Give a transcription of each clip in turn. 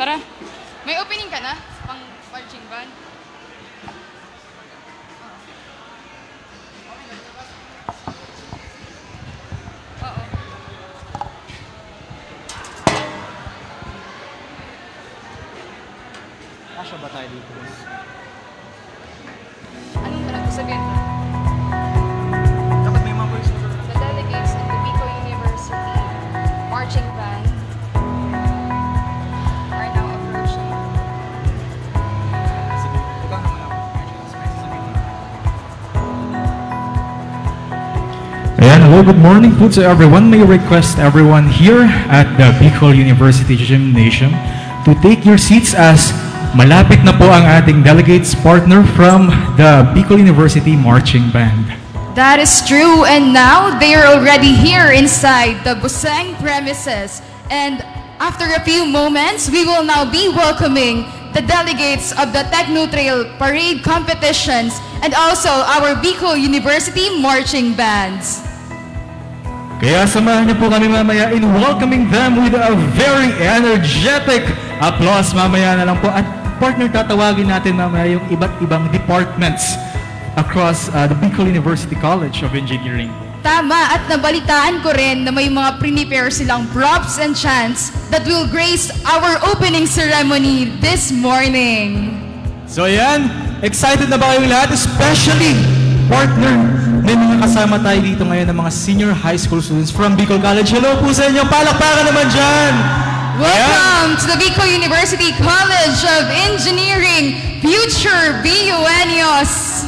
Tara. May opening ka na? Pang marching band? Oo. Kasya ba tayo dito? Anong talaga sabihin? Dapat may mga voice over. The delegates of the Bicol University marching band are now approaching. Sige, ikaw naman ako. Ayan, hello, good morning po to everyone. May request everyone here at the Bicol University Gymnasium to take your seats as malapit na po ang ating delegates partner from the Bicol University Marching Band. That is true, and now they are already here inside the Buseng premises. And after a few moments, we will now be welcoming the delegates of the Techno Trail Parade competitions and also our Bicol University marching bands. Kaya samahan niyo po kami mamaya in welcoming them with a very energetic applause mamaya na lang po. At partner, tatawagin natin mamaya yung iba't ibang departments across the Bicol University College of Engineering. Tama, at nabalitaan ko rin na may mga prepare silang props and chants that will grace our opening ceremony this morning. So ayan, excited na ba kayong lahat? Especially, partner, may mga kasama tayo dito ngayon ng mga senior high school students from Bicol College. Hello po sa inyo, palakpakan naman dyan! Welcome to the Bicol University College of Engineering, future BUNios.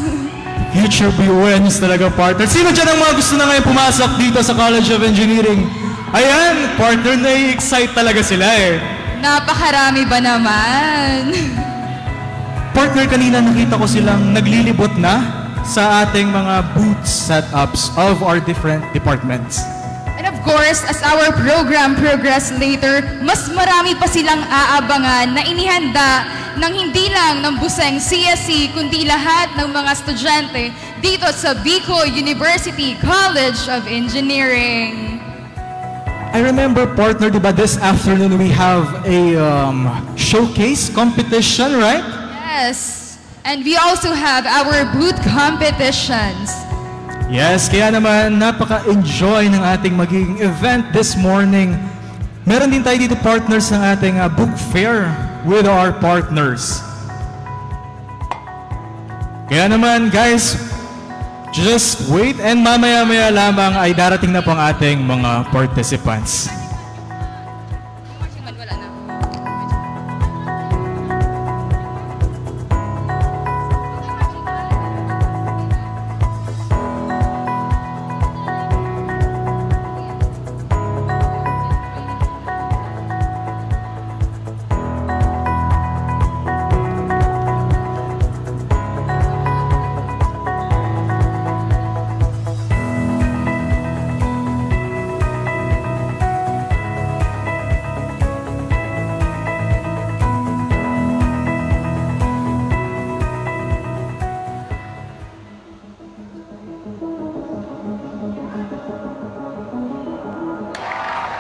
Future BUNs talaga, partner. Sino dyan ang mga gusto na ngayon pumasok dito sa College of Engineering? Ayan, partner, nai-excite talaga sila eh. Napakarami ba naman? Partner, kanina nakita ko silang naglilibot na sa ating mga booth setups of our different departments. And of course, as our program progress later, mas marami pa silang aabangan na inihanda ng hindi lang ng Buseng CSE, kundi lahat ng mga estudyante dito sa Bicol University College of Engineering. I remember, partner, diba, this afternoon we have a showcase competition, right? Yes, and we also have our booth competitions. Yes, kaya naman napaka-enjoy ng ating magiging event this morning. Meron din tayo dito, partners, ng ating book fair with our partners. Kaya naman, guys, just wait and mamaya-maya lamang ay darating na po ang ating mga participants.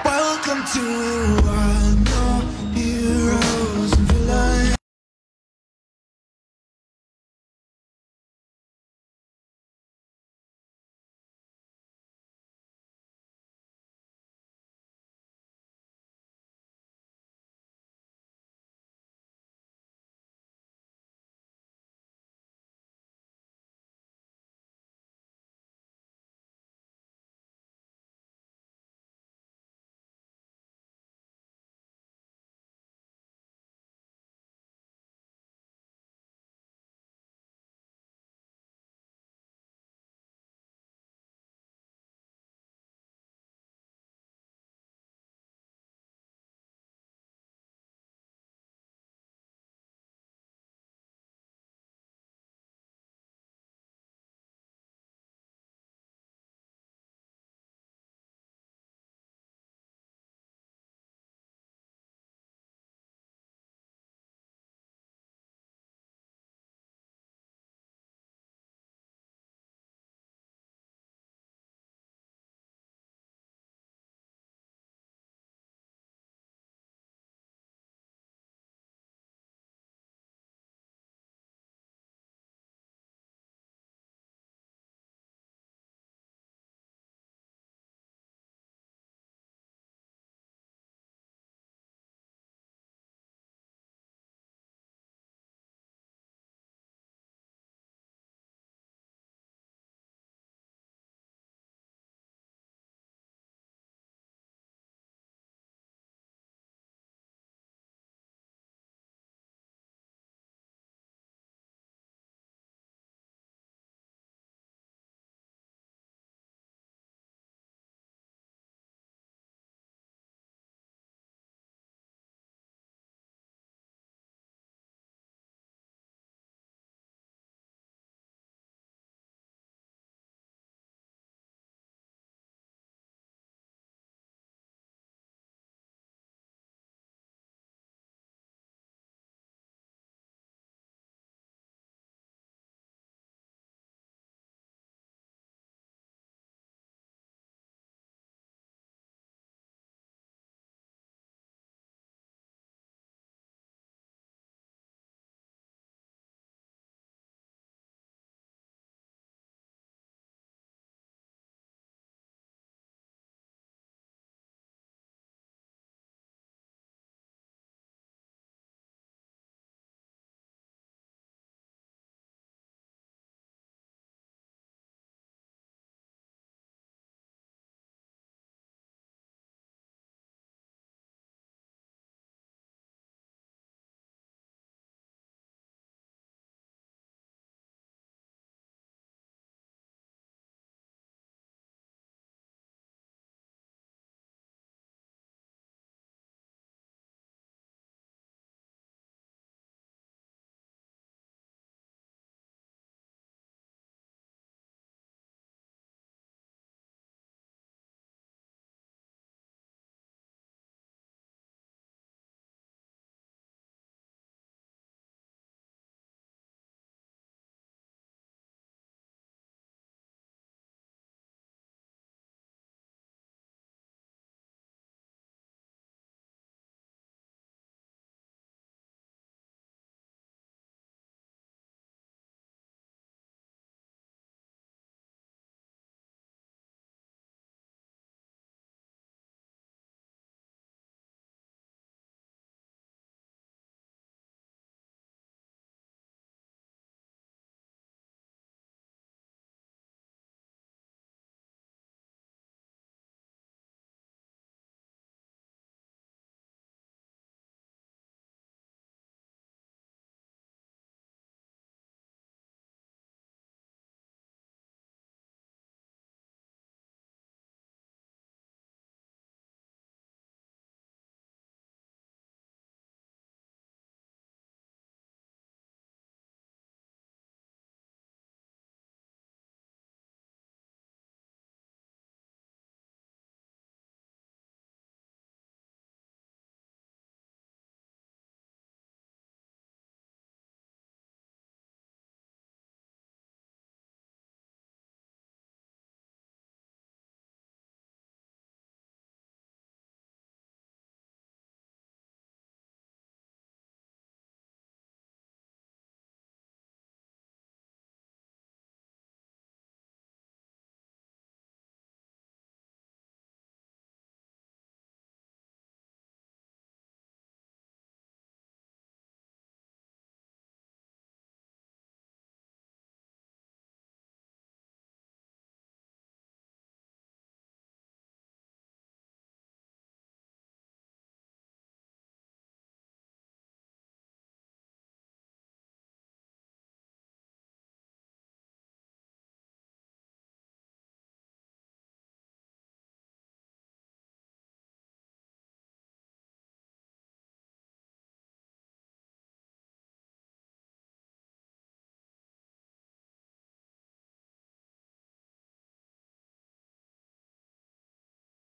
Welcome to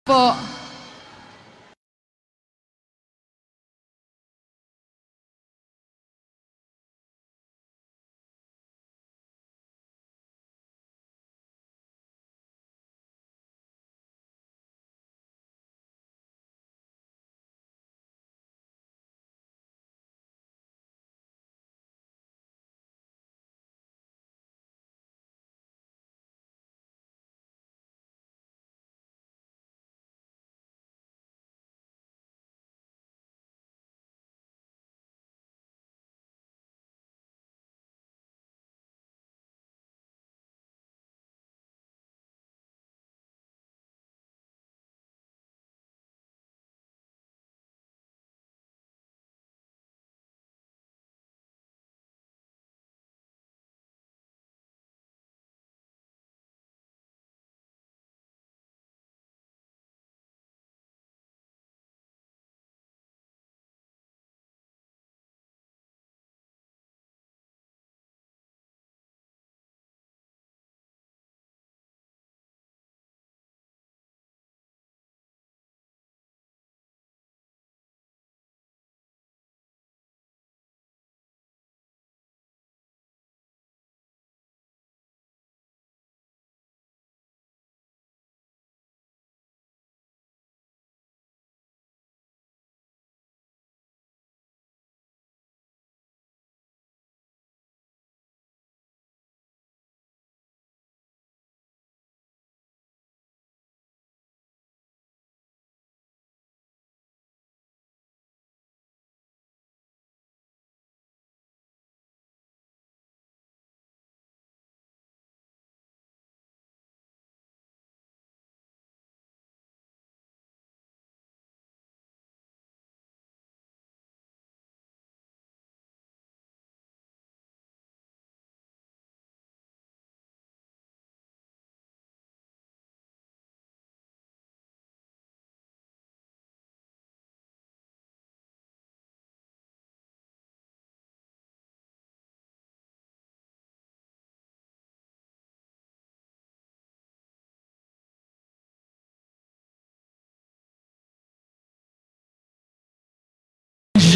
po.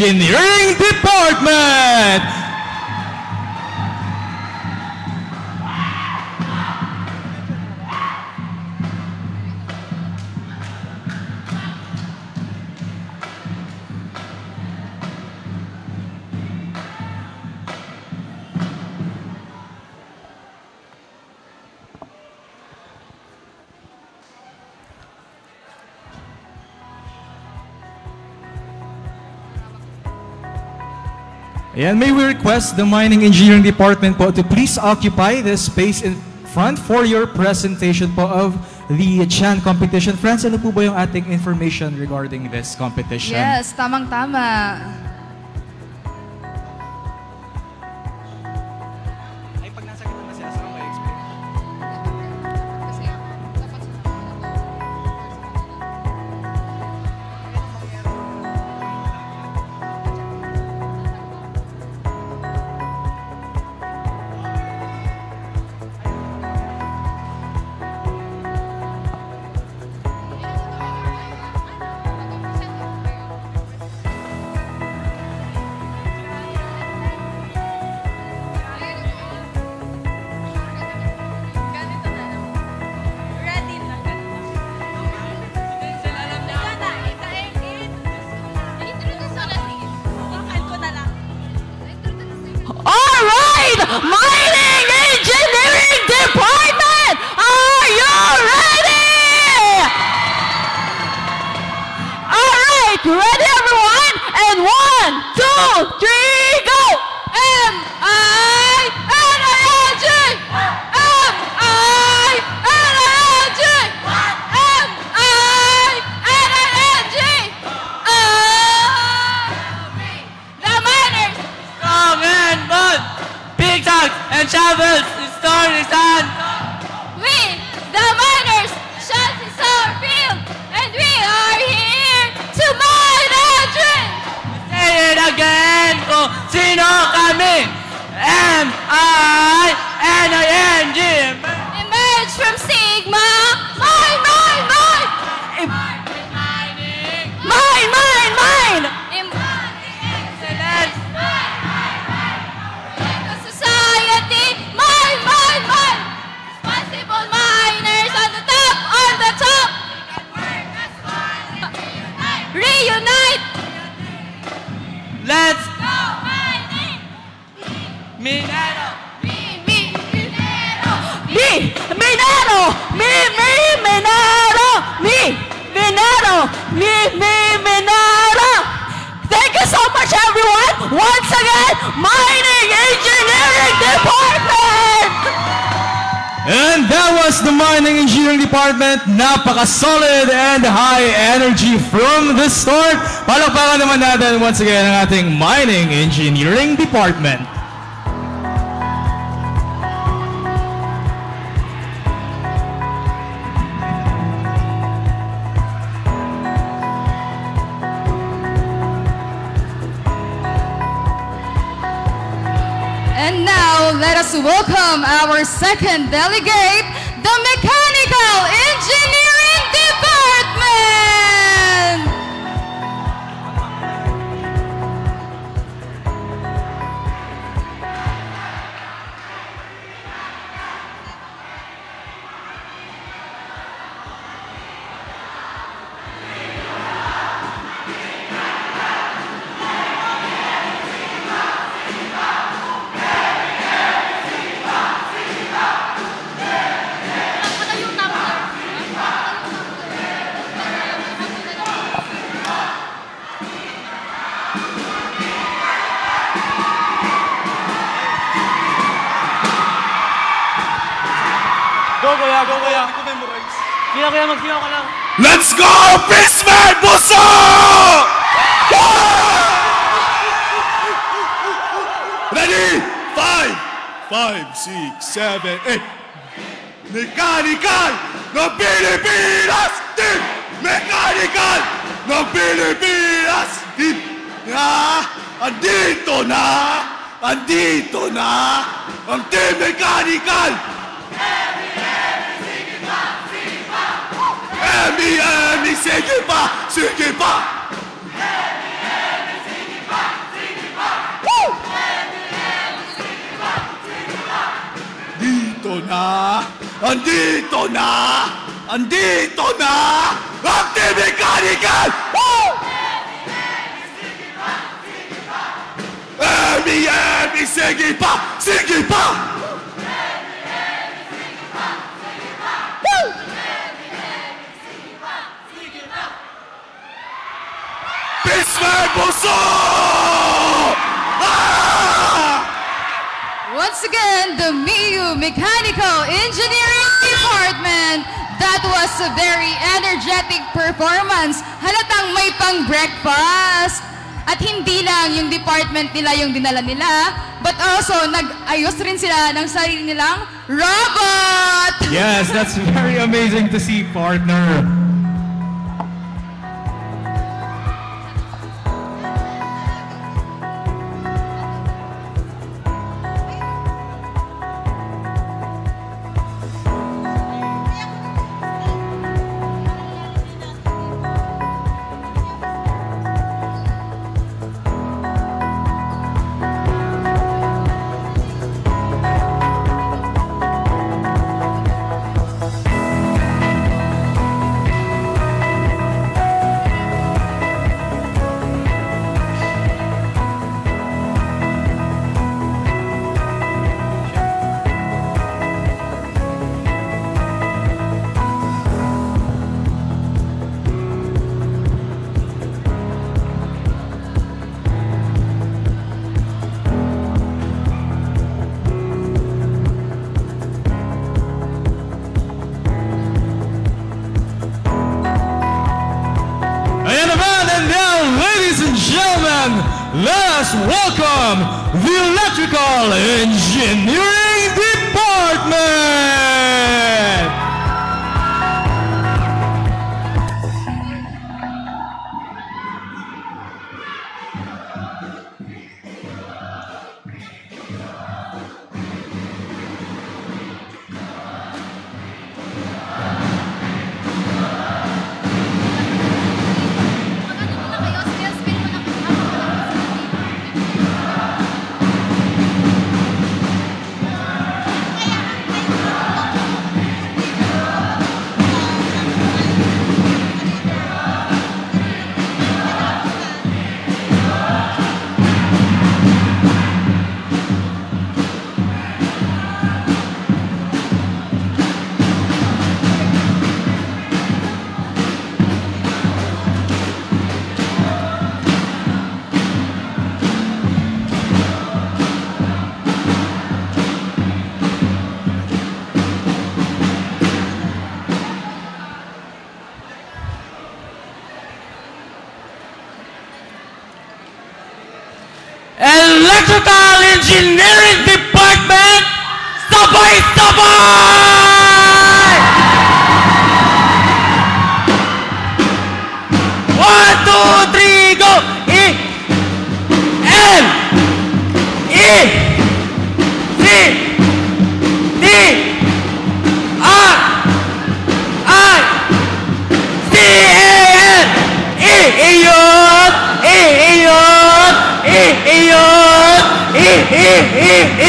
Engineering Department! And may we request the Mining Engineering Department po to please occupy this space in front for your presentation po of the Chan competition. Friends, ano po ba yung ating information regarding this competition? Yes, tamang-tama. Ay, pag nasa gitna na sila, saan may explain? Mining Engineering Department, are you ready? All right, ready everyone? And 1, 2, 3, go! M-I-N-I-N-G! M-I-N-I-N-G! M-I-N-I-N-G! The miners! Strong and bold, big dogs and shovels, stone is on. We, the miners, shall is our field, and we are here to mine and drink. Say it again, kung sino kami? M-I-N-I-N-G. Emerge from Sigma, mine, mine, mine! me, Minero, me, Minero, me, Minero, me, Minero. Thank you so much, everyone. Once again, Mining Engineering Department. And that was the Mining Engineering Department. Napaka-solid and high energy from the start. Palakpakan naman natin once again ang ating Mining Engineering Department. And now, let us welcome our second delegate, the Mechanical Engineering Department! Go, kuya, go, kuya. Hindi ko memorize. Kaya, kuya, magsiyaw ka lang. Let's go, Bismarck Buso! Ready? 5, 6, 7, 8. Mechanical ng Pilipinas Team! Mechanical ng Pilipinas Team! Andito na ang Team Mechanical! Emi, sige pa! Andito na ang Team Mechanical! Emi, sige pa! Bismarck Buso! Once again, the MIU Mechanical Engineering Department. That was a very energetic performance. Halatang may pang-breakfast. At hindi lang yung department nila yung dinala nila, but also nag-ayos rin sila ng sarili nilang robot! Yes, that's very amazing to see, partner. Let us welcome the Electrical Engineering Department! Iiyot! Iiyot!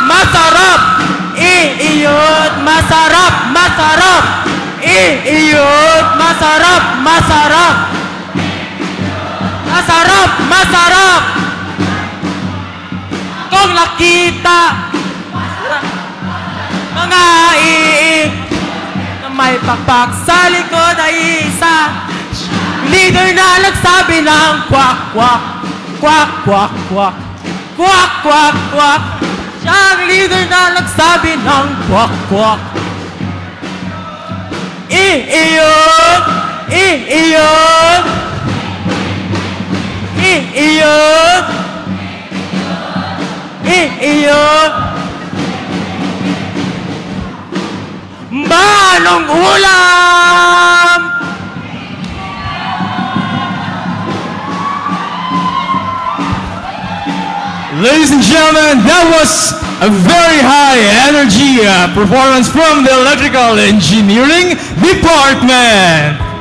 Masarap! Iiyot! Masarap! Masarap! Iiyot! Masarap! Masarap! Masarap! Masarap! Kung nakita mga iik na may pakpak sa likod ay isa leader na nagsabi ng kwak kwak kwak kwak kwak kwak kwak kwak siyang leader na nagsabi ng kwak kwak iiyot iiyot iiyot iiyot Manong ulam! Ladies and gentlemen, that was a very high energy performance from the Electrical Engineering Department.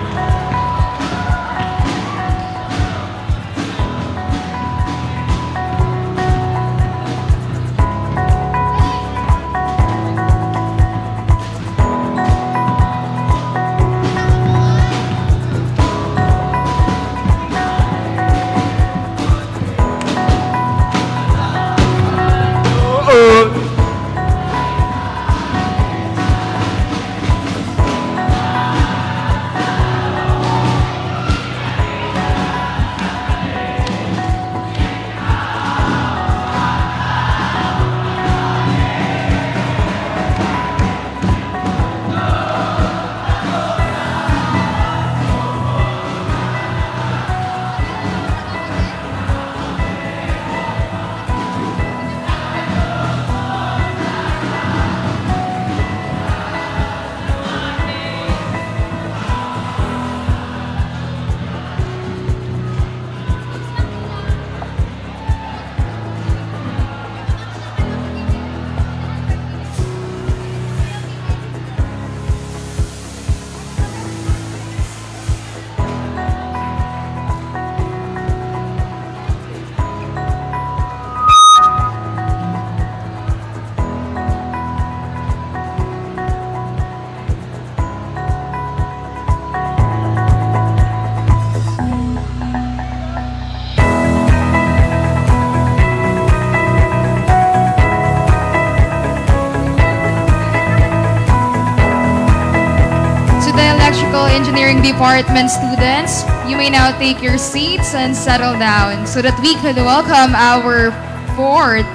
Engineering Department students, you may now take your seats and settle down so that we could welcome our fourth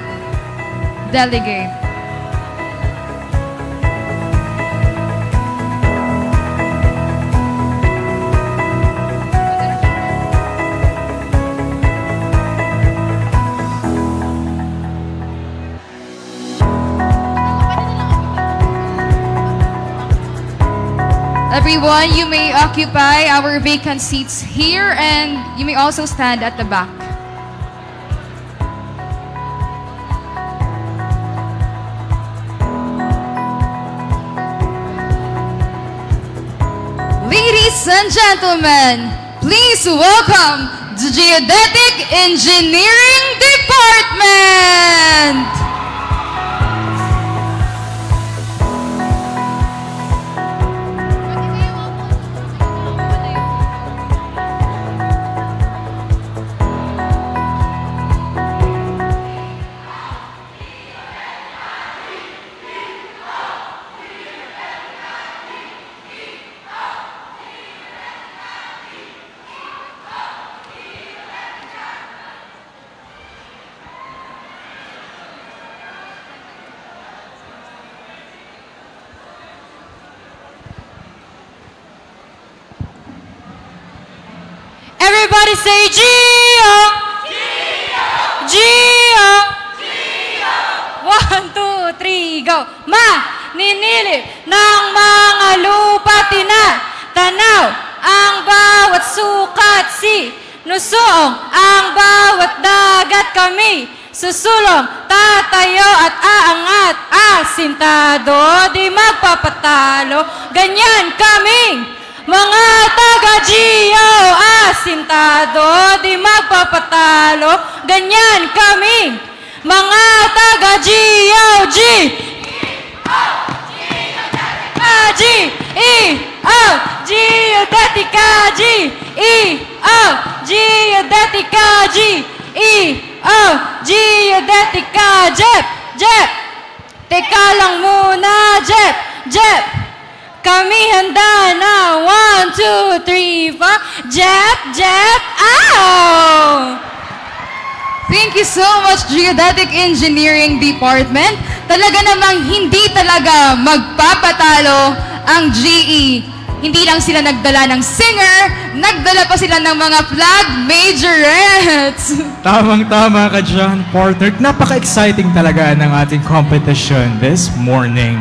delegate. Everyone, you may occupy our vacant seats here and you may also stand at the back. Ladies and gentlemen, please welcome the Geodetic Engineering Department! Everybody say Gio! Gio! Gio! 1, 2, 3, go! Maninilip ng mga lupa tanaw ang bawat sukat sinusuong ang bawat dagat kami susulong tatayo at aangat. Asintado, di magpapatalo. Ganyan kaming mga taga-Gio. Asintado, di magpapatalo. Ganyan kaming mga taga-Gio. Geodetica, Geodetica, Jep, teka lang muna, Jep, kami handa na, 1, 2, 3, 4, Jep, ow! Thank you so much, Geodetic Engineering Department. Talaga namang hindi talaga magpapatalo ang GE. Hindi lang sila nagdala ng singer, nagdala pa sila ng mga flag majorettes. Tamang-tama ka dyan, partner. Napaka-exciting talaga ng ating competition this morning.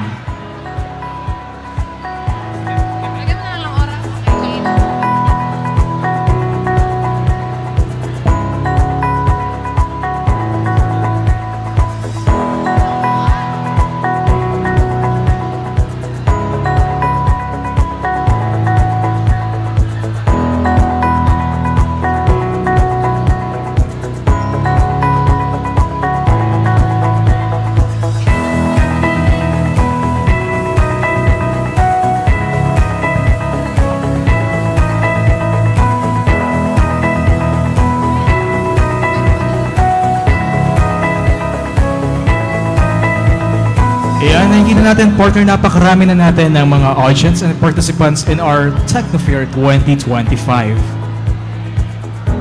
Ayan, nakikita natin, partner, napakarami na natin ng mga audience and participants in our Technofair 2025.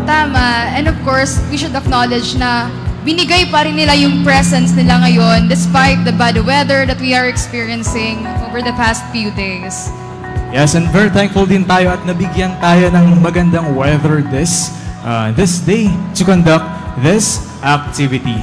Tama. And of course, we should acknowledge na binigay pa rin nila yung presence nila ngayon despite the bad weather that we are experiencing over the past few days. Yes, and very thankful din tayo at nabigyan tayo ng magandang weather this day to conduct this activity.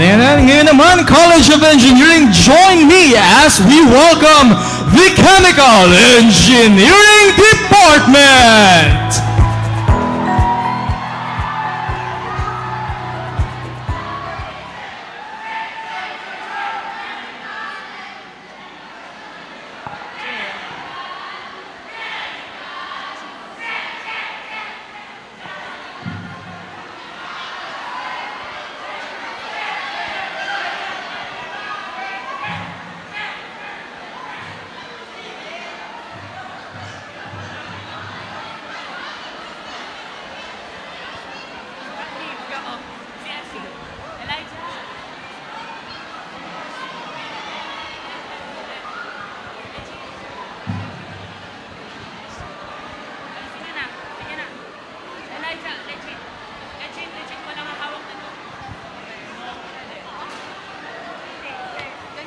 And ngayon naman, College of Engineering, join me as we welcome the Chemical Engineering Department!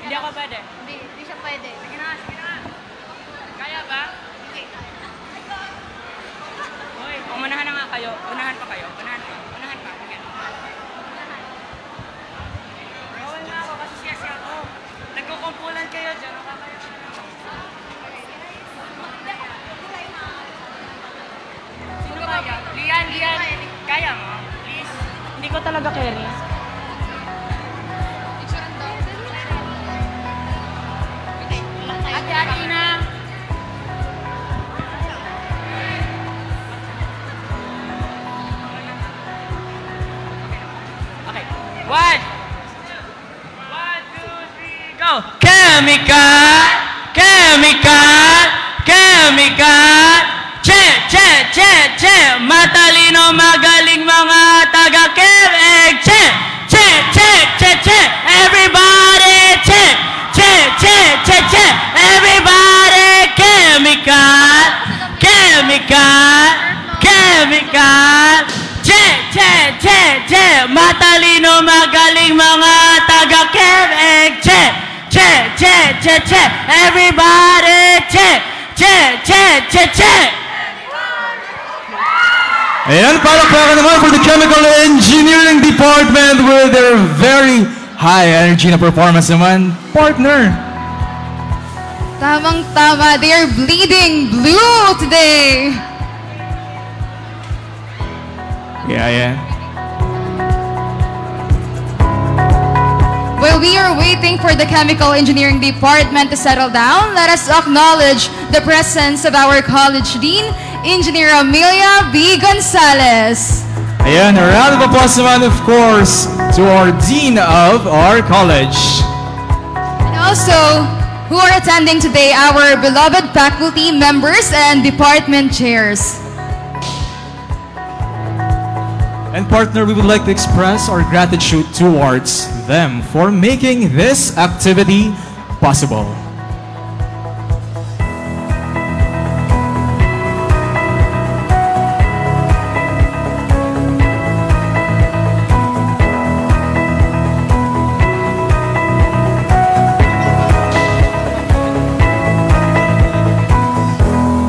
Hindi ako pwede. Hindi siya pwede. Sige na. Kaya ba? Hindi. Hoy, umunahan na nga kayo. Unahan pa kayo. Unahan pa. Sige. Bawal na ako kasi siya ako. Nagkukumpulan kayo dyan. Sino kaya? Lian. Kaya mo? Please. Hindi ko talaga carry. Hati-hati na. Okay. 1, 2, 3, go! Chemical! Che! Matalino, magaling mga taga-Quebec! Che! Everybody! Che! Everybody! Chemical! Che! Matalino, magaling mga taga-Quebec! Che! Everybody! Che! Ayan, palakpakan naman for the Chemical Engineering Department with their very high energy na performance naman, partner. Tamang-tama, they are bleeding blue today. Yeah. While we are waiting for the Chemical Engineering Department to settle down, let us acknowledge the presence of our College Dean, Engineer Amelia B. Gonzalez. Ayan, a round of applause naman, of course, to our Dean of our college. And also, who are attending today, our beloved faculty members and department chairs. And partner, we would like to express our gratitude towards them for making this activity possible.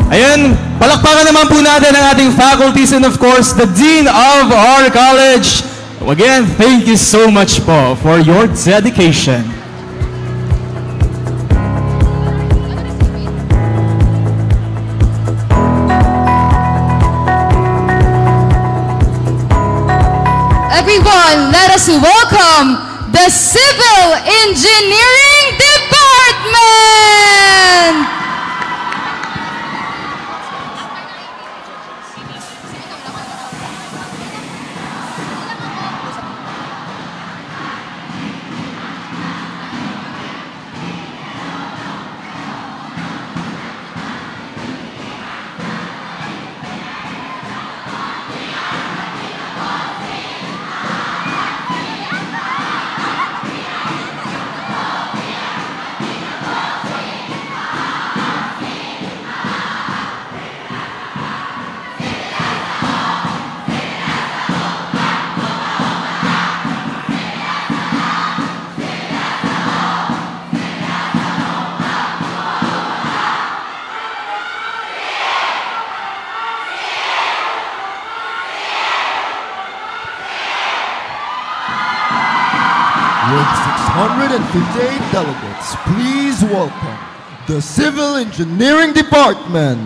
Ayan, palakpakan naman po natin ang ating faculties and of course, the Dean of our college. Again, thank you so much po for your dedication. Everyone, let us welcome the Civil Engineering Department! With 658 delegates, please welcome the Civil Engineering Department.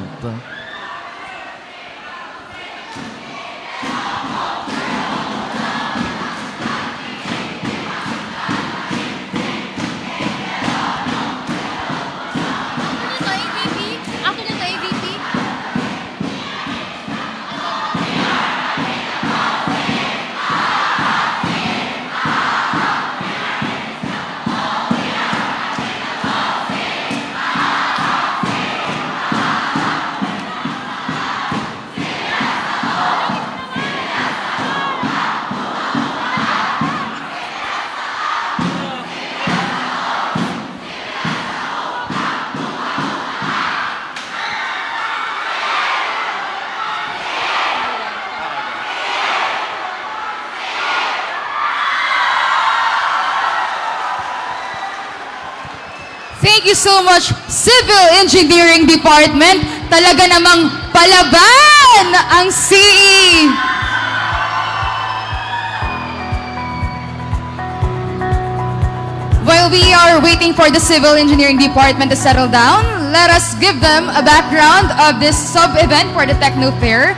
Thank you so much, Civil Engineering Department. Talaga namang palaban ang CE. While we are waiting for the Civil Engineering Department to settle down, let us give them a background of this sub-event for the Techno Fair.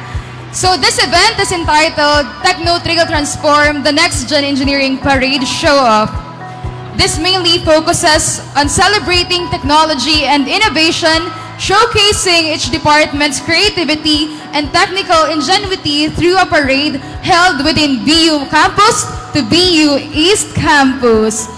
So this event is entitled Techno Trickle Transform, the Next Gen Engineering Parade Show-Off. This mainly focuses on celebrating technology and innovation, showcasing each department's creativity and technical ingenuity through a parade held within BU Campus to BU East Campus.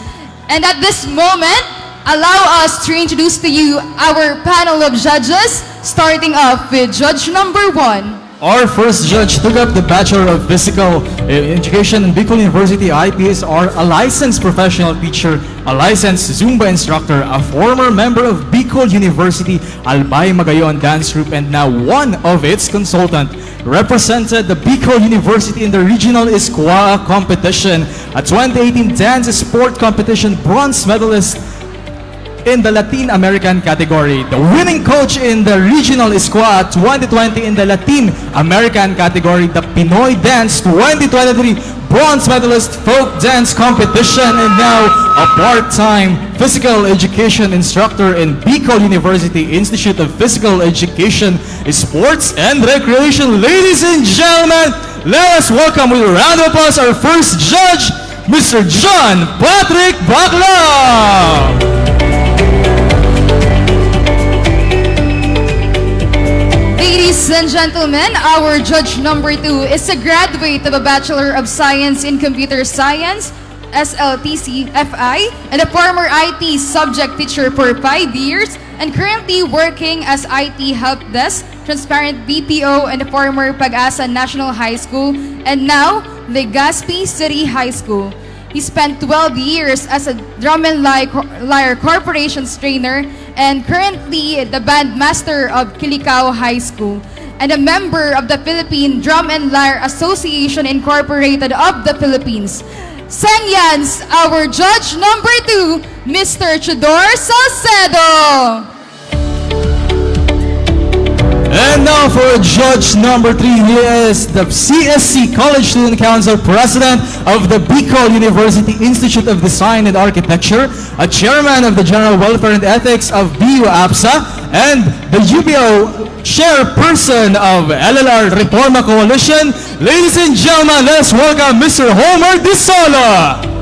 And at this moment, allow us to introduce to you our panel of judges, starting off with Judge number 1. Our first judge took up the Bachelor of Physical Education in Bicol University IPSR, a licensed professional teacher, a licensed Zumba instructor, a former member of Bicol University Albay Magayon Dance Group, and now one of its consultant. Represented the Bicol University in the Regional Iskwaa competition, a 2018 dance sport competition bronze medalist, in the Latin American category. The winning coach in the regional squad 2020 in the Latin American category. The Pinoy Dance 2023 bronze medalist folk dance competition, and now a part-time physical education instructor in Bicol University Institute of Physical Education, Sports and Recreation. Ladies and gentlemen, let us welcome with a round of applause our first judge, Mr. John Patrick Baclao. Ladies and gentlemen, our judge number 2 is a graduate of a Bachelor of Science in Computer Science, SLTC FI, and a former IT subject teacher for 5 years, and currently working as IT help desk, Transparent BPO, and a former Pag-asa National High School, and now Legazpi City High School. He spent 12 years as a drum and lyre corporations trainer, and currently the band master of Kilikao High School, and a member of the Philippine Drum and Lyre Association Incorporated of the Philippines. Sanyans, our judge number 2, Mr. Chidor Salcedo. And now for judge number 3, he is the CSC College Student Council President of the Bicol University Institute of Design and Architecture, a chairman of the General Welfare and Ethics of BU-APSA, and the UBO chairperson of LLR Reforma Coalition. Ladies and gentlemen, let's welcome Mr. Homer Disola.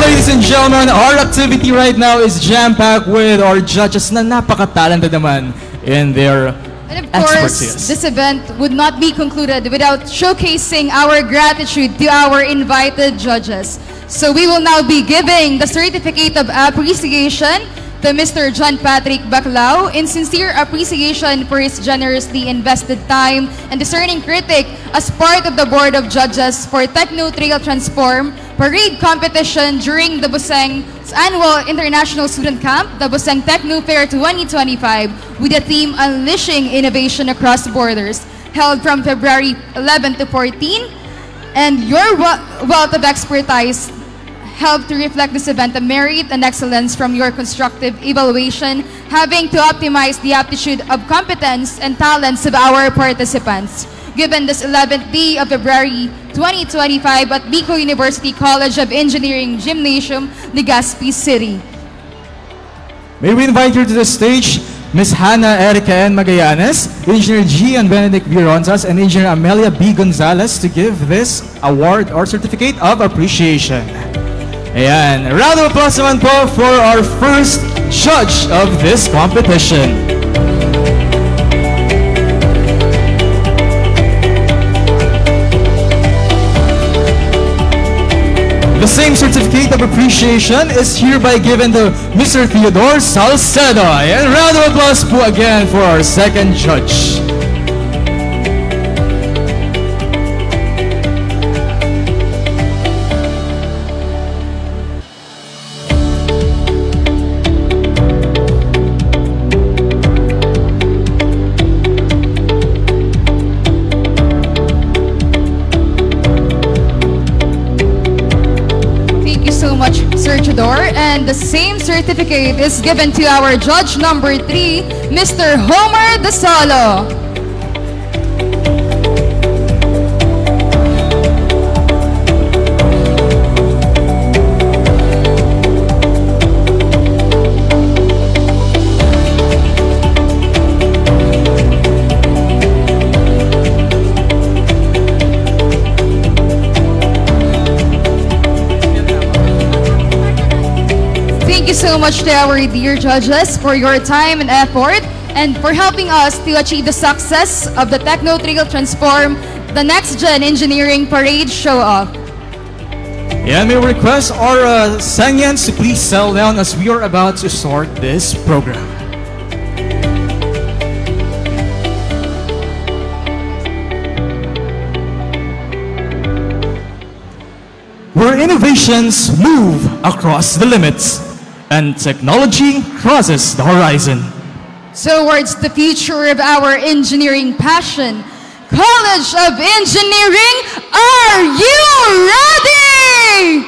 Ladies and gentlemen, our activity right now is jam-packed with our judges na napaka-talented naman in their And of course, expertise. this event would not be concluded without showcasing our gratitude to our invited judges. So we will now be giving the Certificate of Appreciation to Mr. John Patrick Baclao in sincere appreciation for his generously invested time and discerning critic as part of the Board of Judges for Techno Trail Transform Parade Competition during the Buseng's annual International Student Camp, the Buseng Techno Fair 2025, with the theme Unleashing Innovation Across Borders, held from February 11 to 14. And your wealth of expertise helped to reflect this event, the merit and excellence from your constructive evaluation, having to optimize the aptitude of competence and talents of our participants. Given this 11th day of February 2025 at Bicol University College of Engineering Gymnasium, Legazpi City. May we invite you to the stage Ms. Hannah Erica N. Magallanes, Engineer G. and Benedict Vironzas, and Engineer Amelia B. Gonzalez to give this award or certificate of appreciation. Ayan, a round of applause naman po for our first judge of this competition. The same certificate of appreciation is hereby given to Mr. Theodore Salcedo. And a round of applause po again for our second judge. Sir Chidor, and the same certificate is given to our judge number 3, Mr. Homer Dasalo. Thank you so much to our dear judges for your time and effort and for helping us to achieve the success of the Techno Trail Transform, the Next Gen Engineering Parade Show-Off. And may we request our Sanyans to please settle down as we are about to start this program. Where innovations move across the limits and technology crosses the horizon. Towards the future of our engineering passion, College of Engineering, are you ready?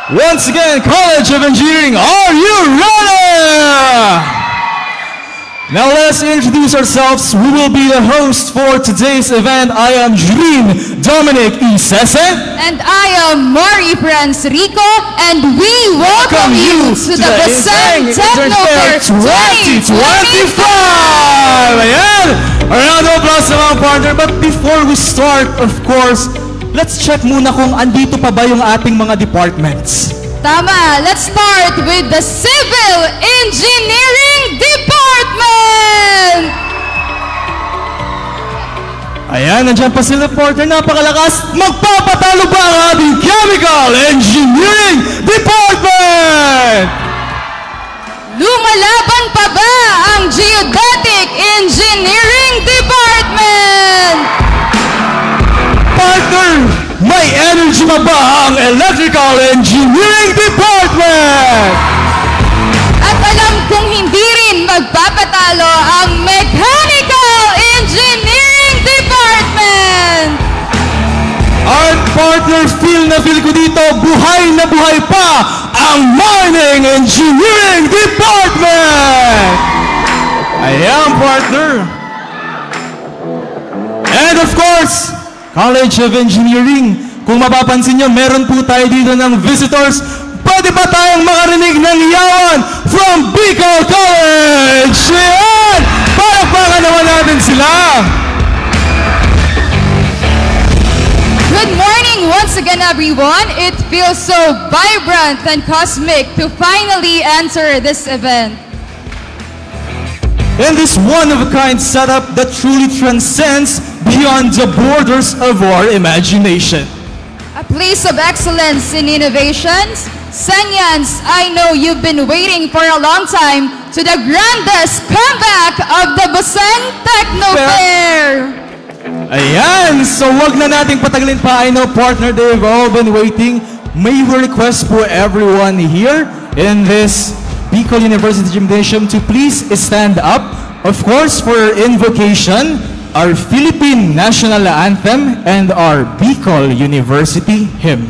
Once again, College of Engineering, are you ready? Now let's introduce ourselves. We will be the host for today's event. I am Jean Dominic Isese. And I am Mari Franz Rico, and we welcome you to the Buseng Techno Fair 2025! Ayan! A round of applause sa mga partner. But before we start, of course, let's check muna kung andito pa ba yung ating mga departments. Tama, let's start with the Civil Engineering Department! Ayan, nandiyan pa sila partner, napakalakas. Magpapatalo ba ang ating Chemical Engineering Department? Lumalaban pa ba ang Geodetic Engineering Department? Partner, may energy pa ba ang Electrical Engineering Department? At alam kong hindi rin magpapatalo ang Mechanical Engineering Department! At partner, feel na feel ko dito, buhay na buhay pa ang Mining Engineering Department! Ayan, partner. And of course, College of Engineering. Kung mapapansin nyo, meron po tayo dito ng visitors. Pwede ba tayong makarinig ng yawan from Bicol College? Ayan! Palakpakan naman natin sila! Good morning once again, everyone. It feels so vibrant and cosmic to finally enter this event. In this one-of-a-kind setup that truly transcends beyond the borders of our imagination. A place of excellence in innovations. Sanyans, I know you've been waiting for a long time to the grandest comeback of the Buseng Techno Fair. Ayan! So wag na nating patagalin pa. I know, partner, they've all been waiting. May we request for everyone here in this Bicol University Gymnasium to please stand up. Of course, for invocation, our Philippine National Anthem and our Bicol University hymn.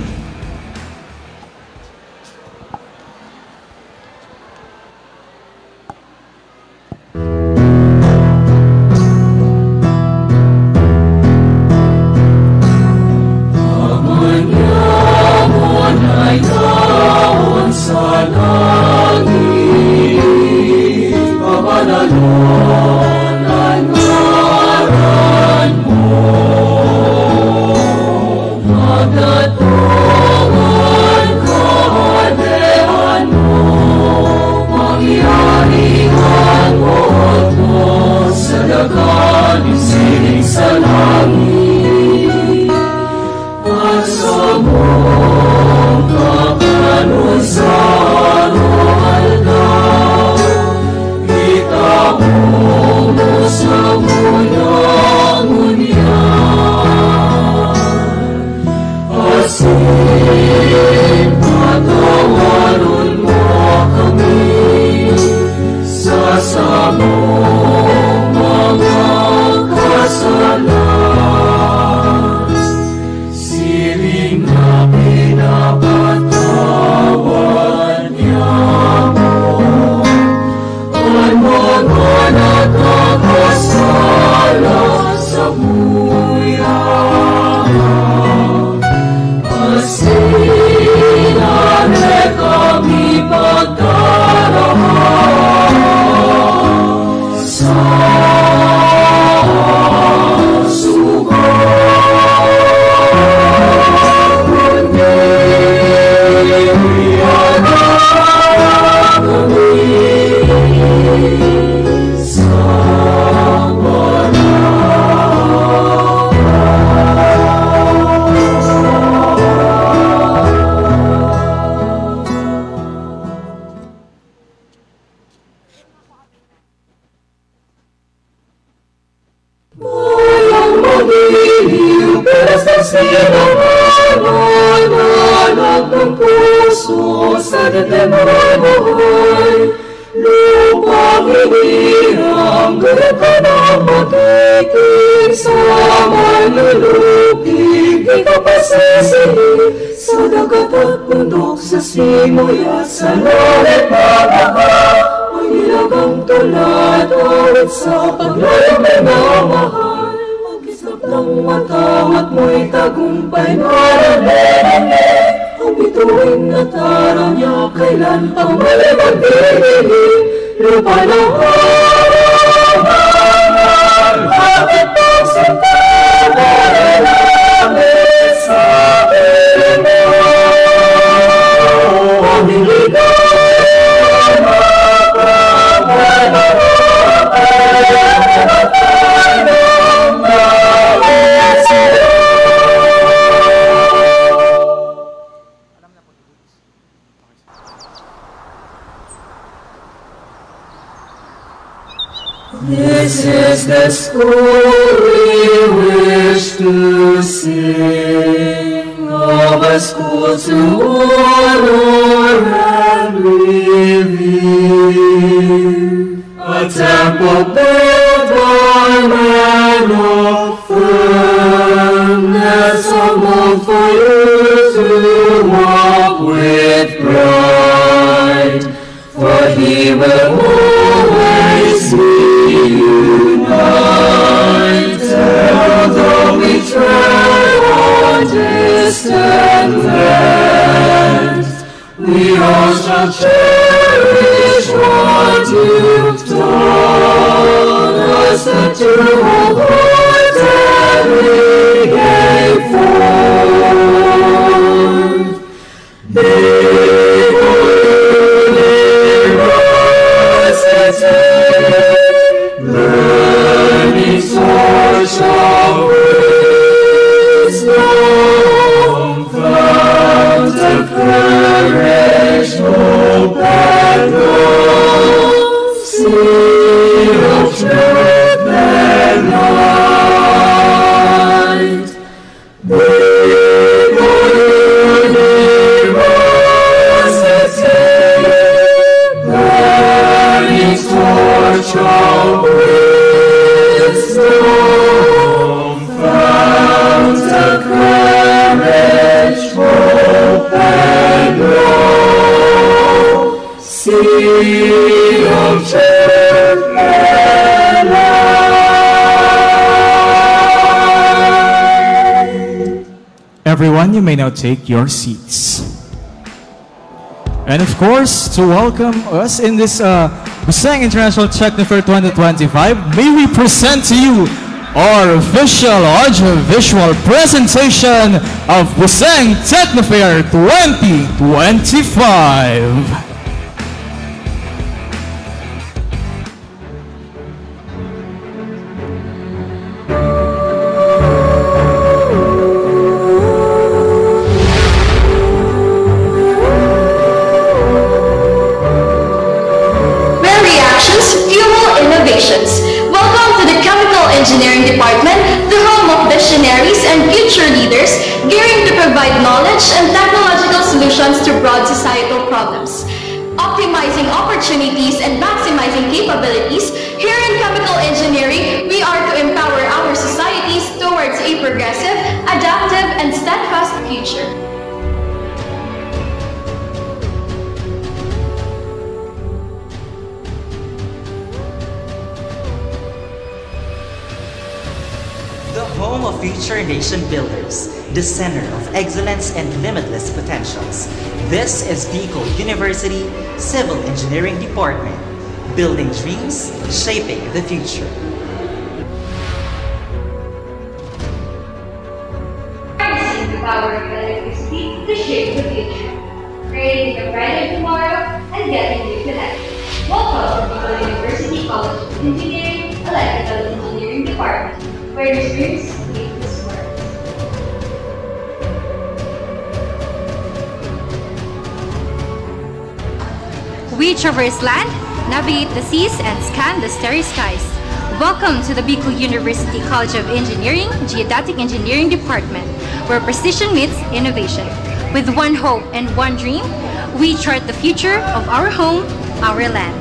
Sa malulupig di ka pasisili sa dagat at bundok, sa simoy at sa langit mabaha. Magilagang tulad, awit sa paglayo may mamahal. Pag-islap ng matang at mo'y tagumpay narananan. Ang bituin na taraw niya, kailan pang mali magdidilim. Lupa ng hangal, bakit pagsinta nalalangit sa akin mo? Ang hiligay mapapagay ng langit sa'yo. This is the story we wish to sing, of a school to honor and revere, a temple built by men of firmness, a mold for you to walk with pride, for He will always be united, although we tread on distant lands. We all shall cherish what you've taught us, that you wholeheartedly gave forth. Burning torch of wisdom, fount of courage, hope and love, sea of truth and light. Big university, burning torch of wisdom, fount of courage, hope and love, sea of truth and light. Everyone, you may now take your seats. And of course, to welcome us in this Busang International Techno Fair 2025, may we present to you our official audio-visual presentation of Busang Techno Fair 2025. Welcome to the Chemical Engineering Department, the home of visionaries and future leaders, gearing to provide knowledge and technological solutions to broad societal problems. Optimizing opportunities and maximizing capabilities, here in Chemical Engineering, we are to empower our societies towards a progressive, adaptive, and steadfast future. The home of future nation builders, the center of excellence and limitless potentials. This is Bicol University Civil Engineering Department, building dreams, shaping the future. Harnessing the power of electricity to shape the future, creating a brighter tomorrow and getting you connected. Welcome to Bicol University College of Engineering, Electrical Engineering Department, where the dreams meet the world. We traverse land, navigate the seas, and scan the starry skies. Welcome to the Bicol University College of Engineering, Geodetic Engineering Department, where precision meets innovation. With one hope and one dream, we chart the future of our home, our land.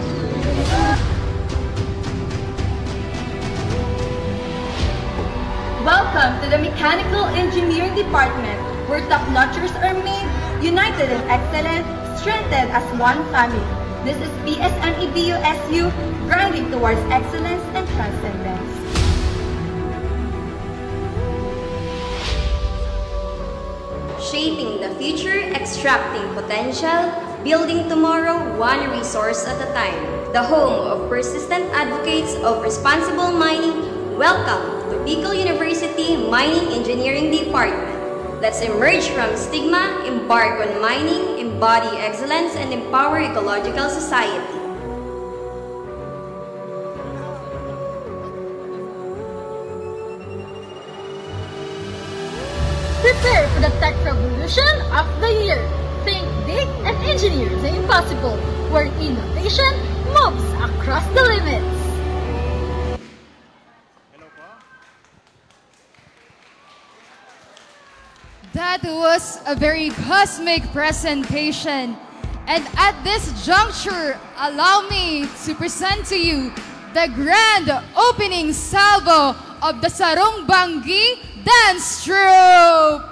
Welcome to the Mechanical Engineering Department, where top-notchers are made, united in excellence, strengthened as one family. This is PSMEBUSU, grinding towards excellence and transcendence. Shaping the future, extracting potential, building tomorrow one resource at a time. The home of persistent advocates of responsible mining. Welcome to Bicol University Mining Engineering Department. Let's emerge from stigma, embark on mining, embody excellence, and empower ecological society. Prepare for the tech revolution of the year. Think big and engineer the impossible, where innovation moves across the limits. That was a very cosmic presentation. And at this juncture, allow me to present to you the grand opening salvo of the Sarong Bangi Dance Troupe.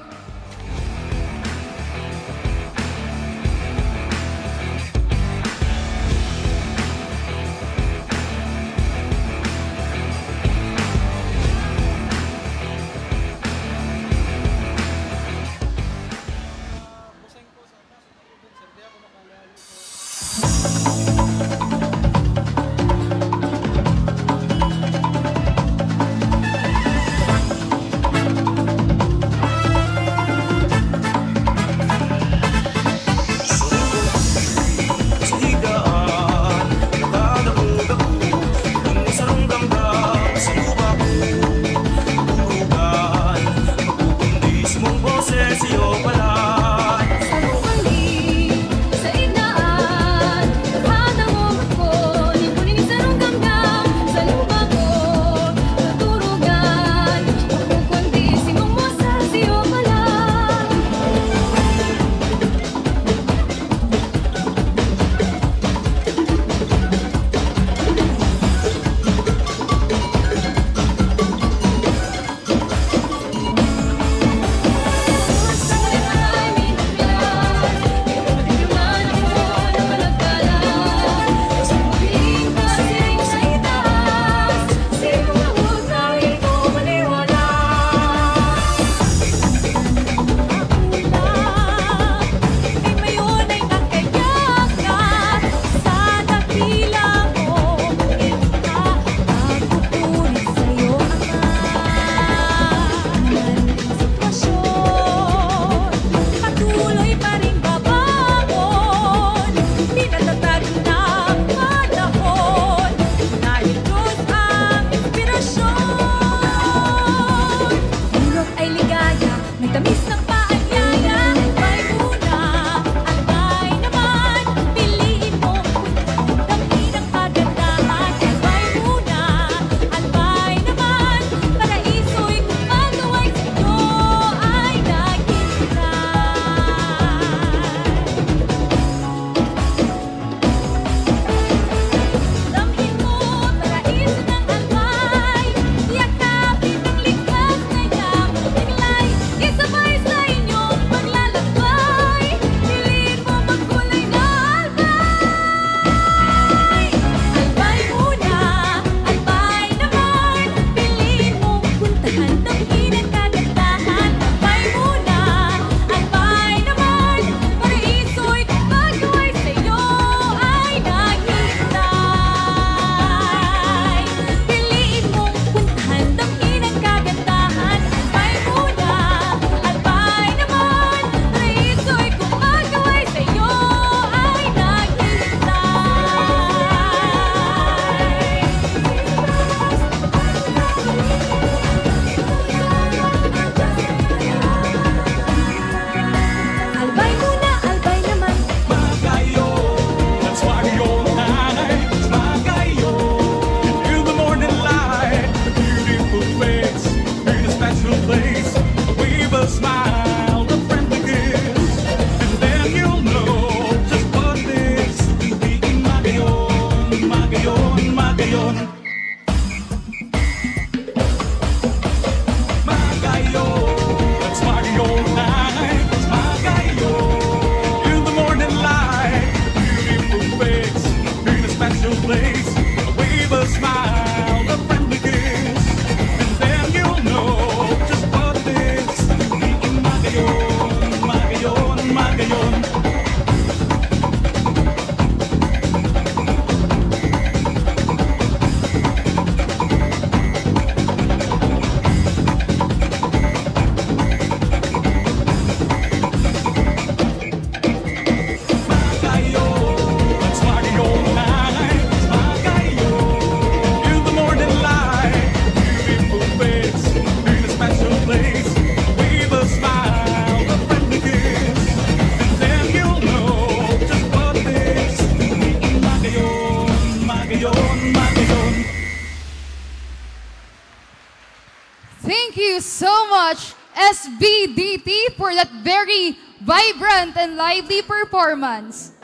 Thank you so much, SBDT, for that very vibrant and lively performance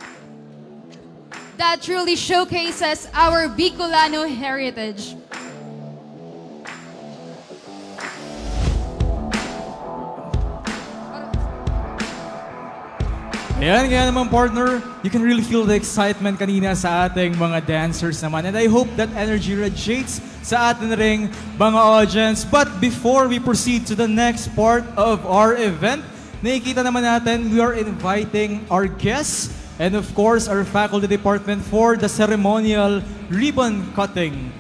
that truly showcases our Bicolano heritage. Ayan, kaya naman partner, you can really feel the excitement kanina sa ating mga dancers naman. And I hope that energy radiates sa atin ring mga audience. But before we proceed to the next part of our event, nakikita naman natin we are inviting our guests and of course our faculty department for the ceremonial ribbon cutting.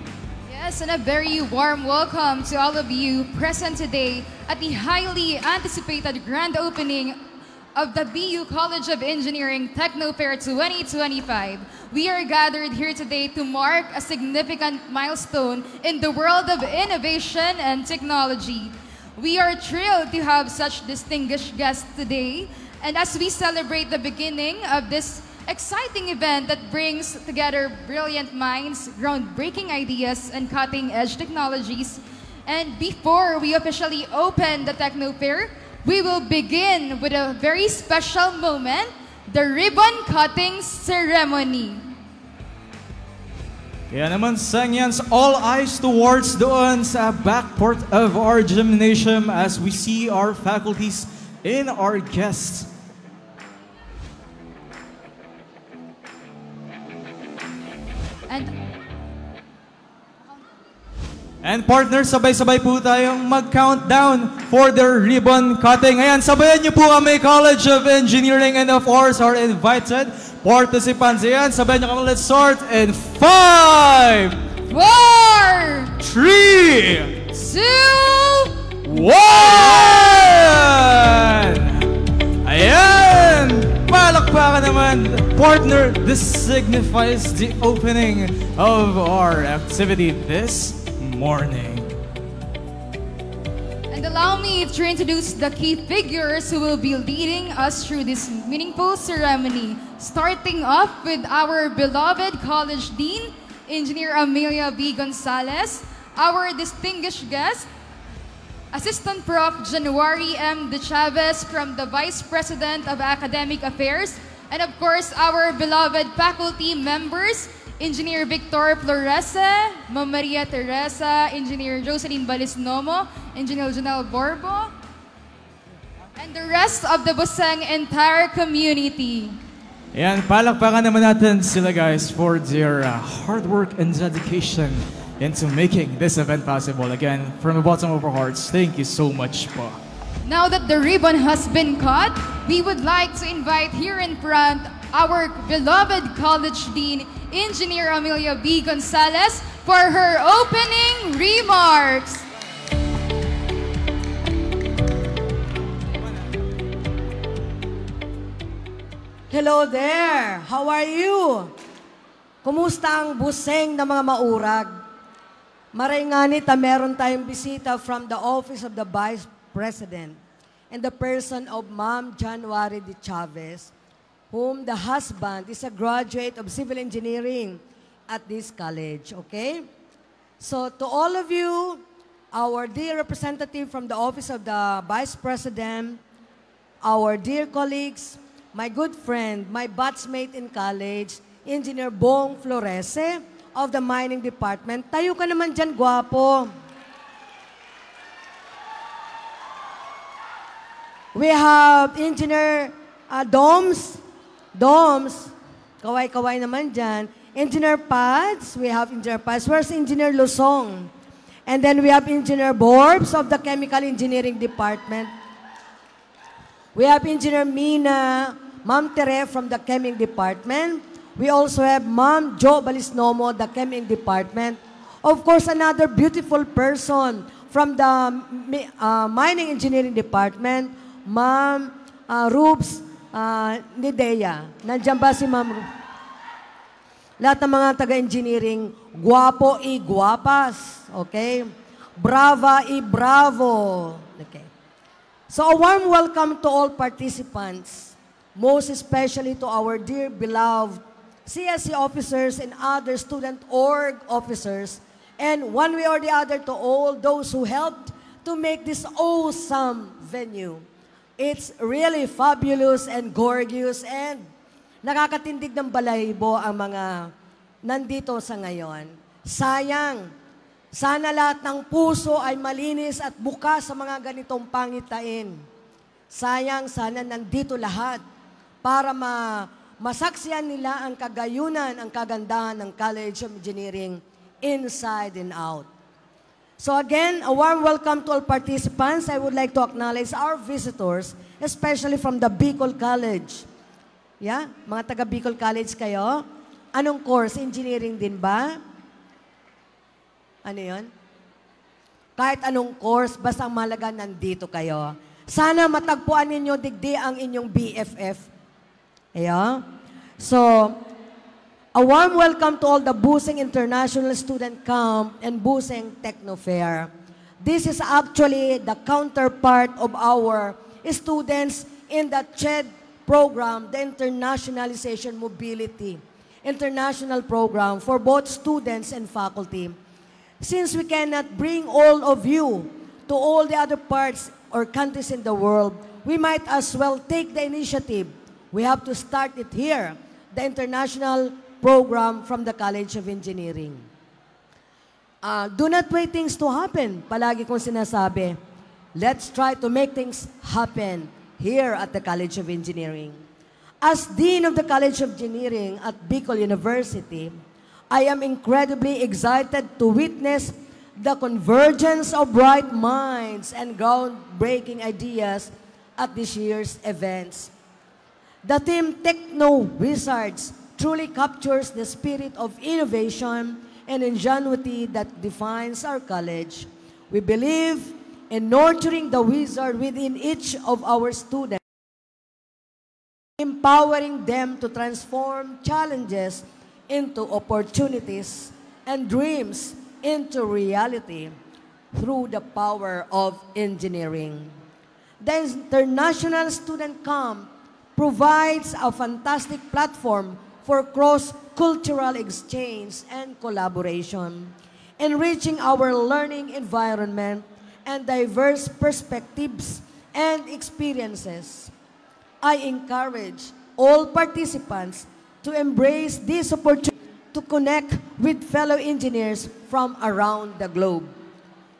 Yes, and a very warm welcome to all of you present today at the highly anticipated grand opening of the BU College of Engineering Techno Fair 2025. We are gathered here today to mark a significant milestone in the world of innovation and technology. We are thrilled to have such distinguished guests today, and as we celebrate the beginning of this exciting event that brings together brilliant minds, groundbreaking ideas, and cutting-edge technologies. And before we officially open the Techno Fair, we will begin with a very special moment, the ribbon cutting ceremony. Kaya naman, Sangyans, all eyes towards doon sa backport of our gymnasium as we see our faculties and our guests. And partners, sabay-sabay po tayong mag-countdown for the ribbon cutting. Ayan, sabayan niyo po kami, College of Engineering, and of course, our invited participants. Ayan, sabayan niyo kami. Let's start in 5, 4, 3, 2, 1! Ayan! Palakpakan naman, partner. This signifies the opening of our activity this morning. And allow me to introduce the key figures who will be leading us through this meaningful ceremony. Starting off with our beloved College Dean, Engineer Amelia B. Gonzalez, our distinguished guest, Assistant Prof. January M. De Chavez from the Vice President of Academic Affairs, and of course our beloved faculty members, Engineer Victor Florese, Ma'am Maria Teresa, Engineer Jocelyn Balisnomo, Engineer Janelle Borbo, and the rest of the Busang entire community. Ayan, palakpakan naman natin sila guys for their hard work and dedication into making this event possible. Again, from the bottom of our hearts, thank you so much po. Now that the ribbon has been cut, we would like to invite here in front our beloved College Dean, Engineer Amelia B. Gonzalez, for her opening remarks. Hello there! How are you? Kumusta ang buseng na mga maurag? Maray nga nita, meron tayong bisita from the Office of the Vice President and the person of Ma'am January De Chavez, whom the husband is a graduate of civil engineering at this college, okay? So to all of you, our dear representative from the Office of the Vice President, our dear colleagues, my good friend, my batchmate in college, Engineer Bong Florese of the Mining Department. Tayo ka naman dyan, gwapo. We have Engineer Doms, kaway-kaway naman dyan. Engineer Pads, we have Engineer Pads. Where's Engineer Lusong? And then we have Engineer Borbs of the Chemical Engineering Department. We have Engineer Mina, Ma'am Tere from the Cheming Department. We also have Ma'am Jo Balisnomo, the Cheming Department. Of course, another beautiful person from the Mining Engineering Department, Ma'am Rubes Nidea. Nandiyan ba si Ma'am Rubes? Lahat ng mga taga-engineering, guwapo i guwapas. Okay? Brava i bravo. Okay. So a warm welcome to all participants, most especially to our dear beloved CSC officers and other student org officers, and one way or the other to all those who helped to make this awesome venue. It's really fabulous and gorgeous and nakakatindig ng balahibo ang mga nandito sa ngayon. Sayang, sana lahat ng puso ay malinis at bukas sa mga ganitong pangitain. Sayang, sana nandito lahat para masaksiyan nila ang kagayunan, ang kagandahan ng College of Engineering inside and out. So again, a warm welcome to all participants. I would like to acknowledge our visitors, especially from the Bicol College. Yeah, mga taga Bicol College kayo. Anong course? Engineering din ba? Ano yun? Kahit anong course, basta ang mahalaga nandito kayo. Sana matagpuan ninyo digdi ang inyong BFF. Yeah? So, a warm welcome to all the Busing International Student Camp and Busing Techno Fair. This is actually the counterpart of our students in the CHED program, the Internationalization Mobility, international program for both students and faculty. Since we cannot bring all of you to all the other parts or countries in the world, we might as well take the initiative. We have to start it here, the international program from the College of Engineering. Do not wait things to happen. Palagi kong sinasabi, let's try to make things happen here at the College of Engineering. As Dean of the College of Engineering at Bicol University, I am incredibly excited to witness the convergence of bright minds and groundbreaking ideas at this year's events. The theme Techno Wizards truly captures the spirit of innovation and ingenuity that defines our college. We believe in nurturing the wizard within each of our students, empowering them to transform challenges into opportunities and dreams into reality through the power of engineering. The International Student Camp provides a fantastic platform for cross-cultural exchange and collaboration, enriching our learning environment and diverse perspectives and experiences. I encourage all participants to embrace this opportunity to connect with fellow engineers from around the globe,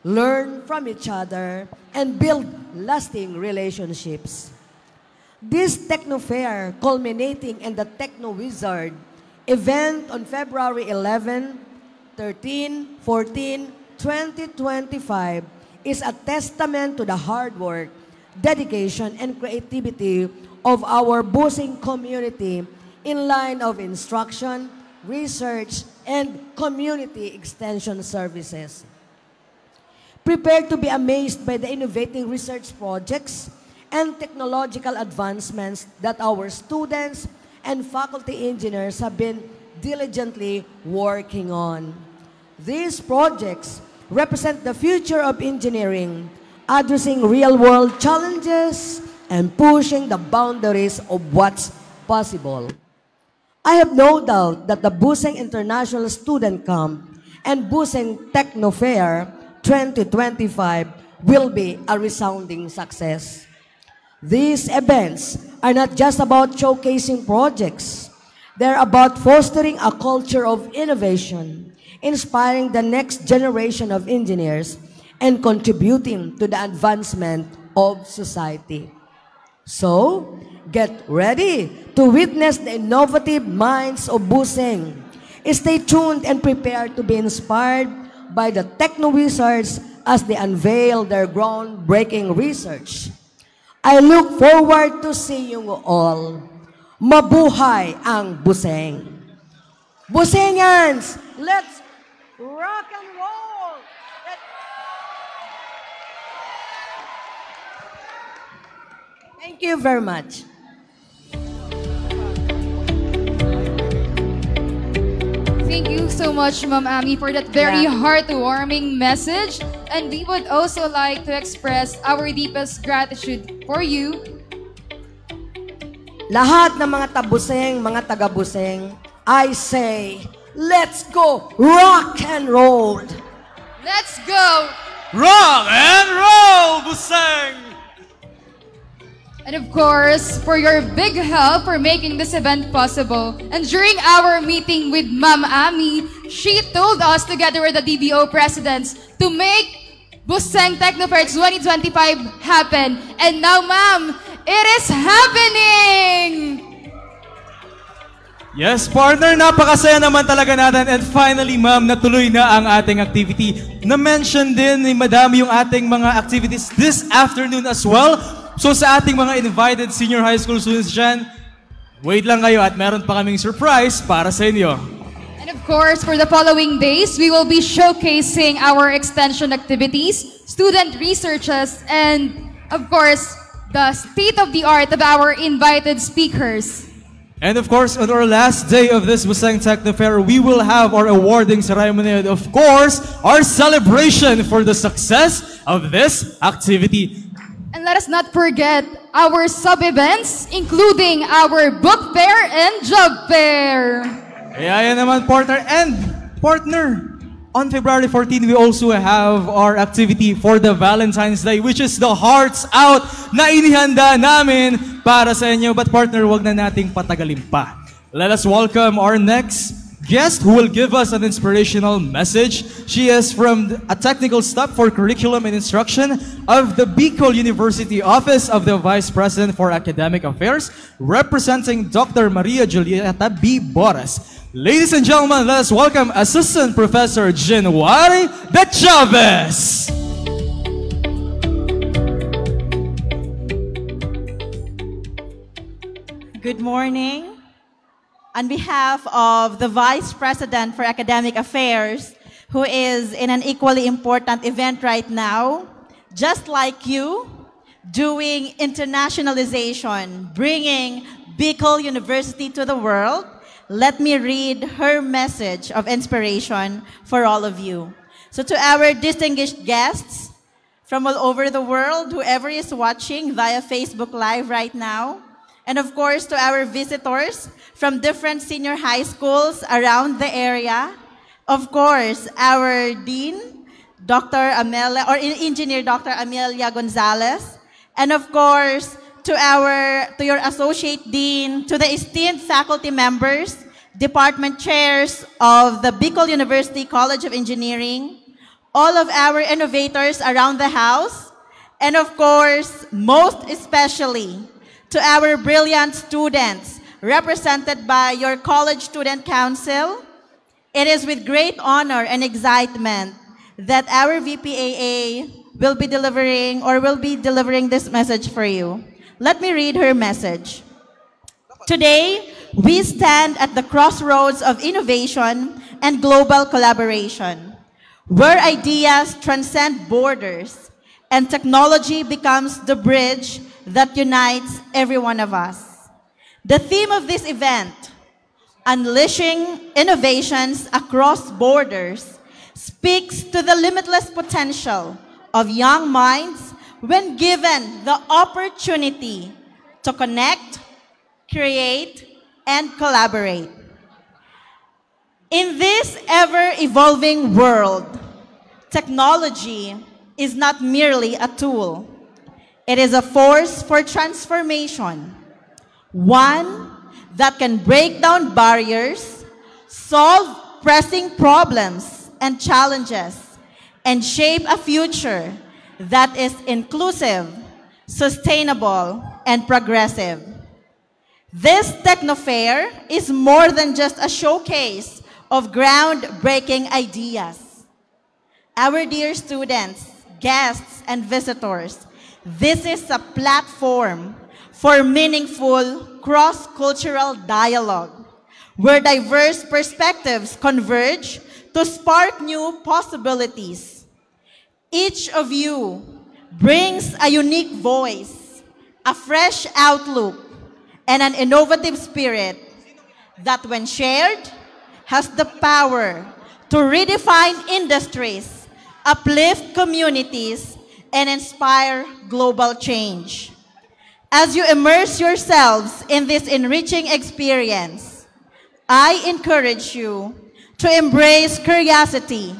learn from each other, and build lasting relationships. This Techno Fair, culminating in the Techno Wizard event on February 11, 13, 14, 2025, is a testament to the hard work, dedication, and creativity of our Busing community in line of instruction, research, and community extension services. Prepare to be amazed by the innovative research projects and technological advancements that our students and faculty engineers have been diligently working on. These projects represent the future of engineering, addressing real-world challenges and pushing the boundaries of what's possible. I have no doubt that the Busing International Student Camp and Busing Techno Fair 2025 will be a resounding success. These events are not just about showcasing projects. They're about fostering a culture of innovation, inspiring the next generation of engineers, and contributing to the advancement of society. So, get ready to witness the innovative minds of Busing. Stay tuned and prepare to be inspired by the Techno Wizards as they unveil their groundbreaking research. I look forward to seeing you all. Mabuhay ang Busing! Busingans, let's rock and roll! Thank you very much. Thank you so much, Ma'am Ami, for that very heartwarming message. And we would also like to express our deepest gratitude for you. Lahat ng mga tabuseng, mga taga-buseng, I say, let's go rock and roll! Let's go rock and roll! Buseng! And of course, for your big help for making this event possible. And during our meeting with Ma'am Ami, she told us together with the DBO presidents to make Buseng Technofair 2025 happen. And now, ma'am, it is happening! Yes, partner, napakasaya naman talaga natin. And finally, ma'am, natuloy na ang ating activity. Na-mention din ni Madam yung ating mga activities this afternoon as well. So sa ating mga invited senior high school students dyan, wait lang kayo at meron pa kaming surprise para sa inyo. And of course, for the following days, we will be showcasing our extension activities, student researches, and of course, the state-of-the-art of our invited speakers. And of course, on our last day of this Buseng Technofair, we will have our awarding ceremony and of course, our celebration for the success of this activity. And let us not forget our sub-events, including our book fair and job fair. Kaya yan naman, partner. And partner, on February 14, we also have our activity for the Valentine's Day, which is the Hearts Out na inihanda namin para sa inyo. But partner, wag na nating patagalin pa. Let us welcome our next guest who will give us an inspirational message. She is from a technical staff for curriculum and instruction of the Bicol University Office of the Vice President for Academic Affairs, representing Dr. Maria Julieta B. Boras. Ladies and gentlemen, let us welcome Assistant Professor January De Chavez. Good morning. On behalf of the Vice President for Academic Affairs, who is in an equally important event right now, just like you, doing internationalization, bringing Bicol University to the world, let me read her message of inspiration for all of you. So to our distinguished guests from all over the world, whoever is watching via Facebook Live right now, and of course to our visitors from different senior high schools around the area, of course our Dean, Dr. Amelia, or Engineer Dr. Amelia Gonzalez, and of course to your Associate Dean, to the esteemed faculty members, department chairs of the Bicol University College of Engineering, all of our innovators around the house, and of course, most especially, to our brilliant students represented by your College Student Council. It is with great honor and excitement that our VPAA will be delivering this message for you. Let me read her message. Today, we stand at the crossroads of innovation and global collaboration, where ideas transcend borders and technology becomes the bridge that unites every one of us. The theme of this event, Unleashing Innovations Across Borders, speaks to the limitless potential of young minds when given the opportunity to connect, create, and collaborate. In this ever-evolving world, technology is not merely a tool. It is a force for transformation, one that can break down barriers, solve pressing problems and challenges, and shape a future that is inclusive, sustainable, and progressive. This Technofair is more than just a showcase of groundbreaking ideas. Our dear students, guests, and visitors, this is a platform for meaningful cross-cultural dialogue, where diverse perspectives converge to spark new possibilities. Each of you brings a unique voice, a fresh outlook, and an innovative spirit that, when shared, has the power to redefine industries, uplift communities, and inspire global change. As you immerse yourselves in this enriching experience, I encourage you to embrace curiosity,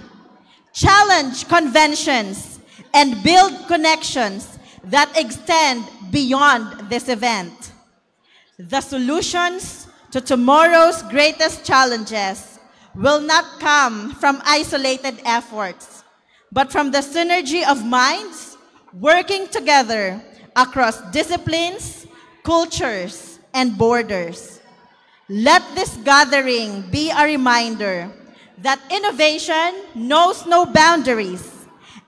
challenge conventions, and build connections that extend beyond this event. The solutions to tomorrow's greatest challenges will not come from isolated efforts, but from the synergy of minds working together across disciplines, cultures, and borders. Let this gathering be a reminder that innovation knows no boundaries,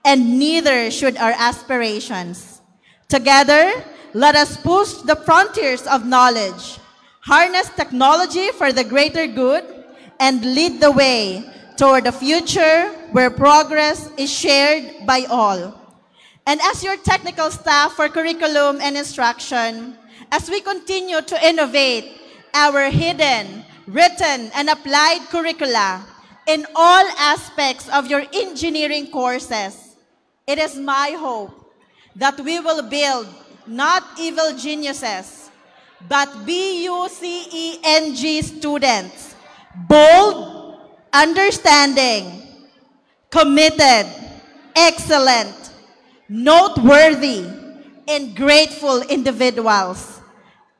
and neither should our aspirations. Together, let us push the frontiers of knowledge, harness technology for the greater good, and lead the way toward a future where progress is shared by all. And as your technical staff for curriculum and instruction, as we continue to innovate our hidden, written, and applied curricula in all aspects of your engineering courses, it is my hope that we will build not evil geniuses, but BUCENG students, bold, understanding, committed, excellent, noteworthy, and grateful individuals.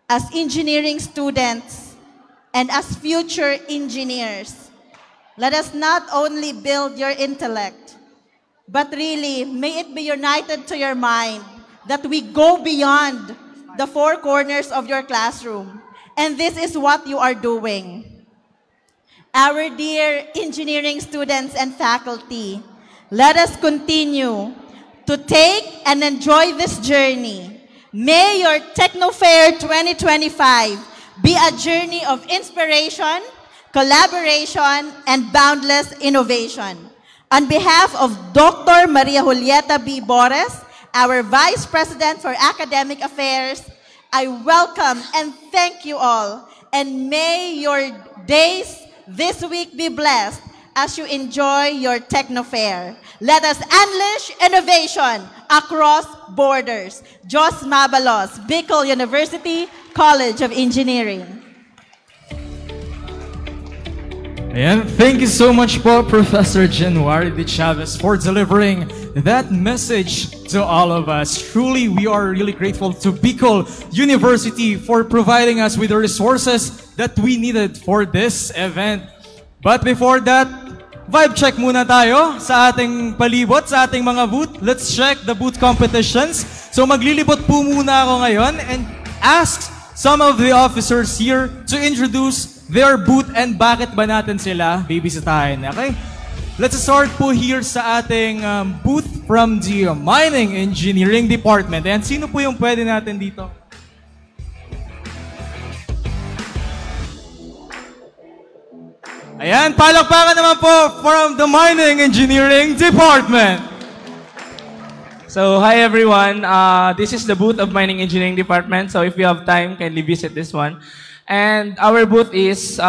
As engineering students and as future engineers, let us not only build your intellect, but really may it be united to your mind that we go beyond the four corners of your classroom. And this is what you are doing. Our dear engineering students and faculty, let us continue to take and enjoy this journey. May your TechnoFair 2025 be a journey of inspiration, collaboration, and boundless innovation. On behalf of Dr. Maria Julieta B. Bores, our Vice President for Academic Affairs, I welcome and thank you all, and may your days this week be blessed as you enjoy your TechnoFair. Let us unleash innovation across borders. Jos Mabalos, Bicol University College of Engineering. And thank you so much po, Professor January de Chavez, for delivering that message to all of us. Truly, we are really grateful to Bicol University for providing us with the resources that we needed for this event. But before that, vibe check muna tayo sa ating palibot, sa ating mga booth. Let's check the booth competitions. So maglilibot po muna ako ngayon and ask some of the officers here to introduce their booth and bakit ba natin sila bibisitahin. Okay? Let's start po here sa ating booth from the Mining Engineering Department. And sino po yung pwede natin dito? Ayan, palakpakan naman po from the Mining Engineering Department. So, hi everyone. This is the booth of Mining Engineering Department. So, if you have time, kindly visit this one. And our booth is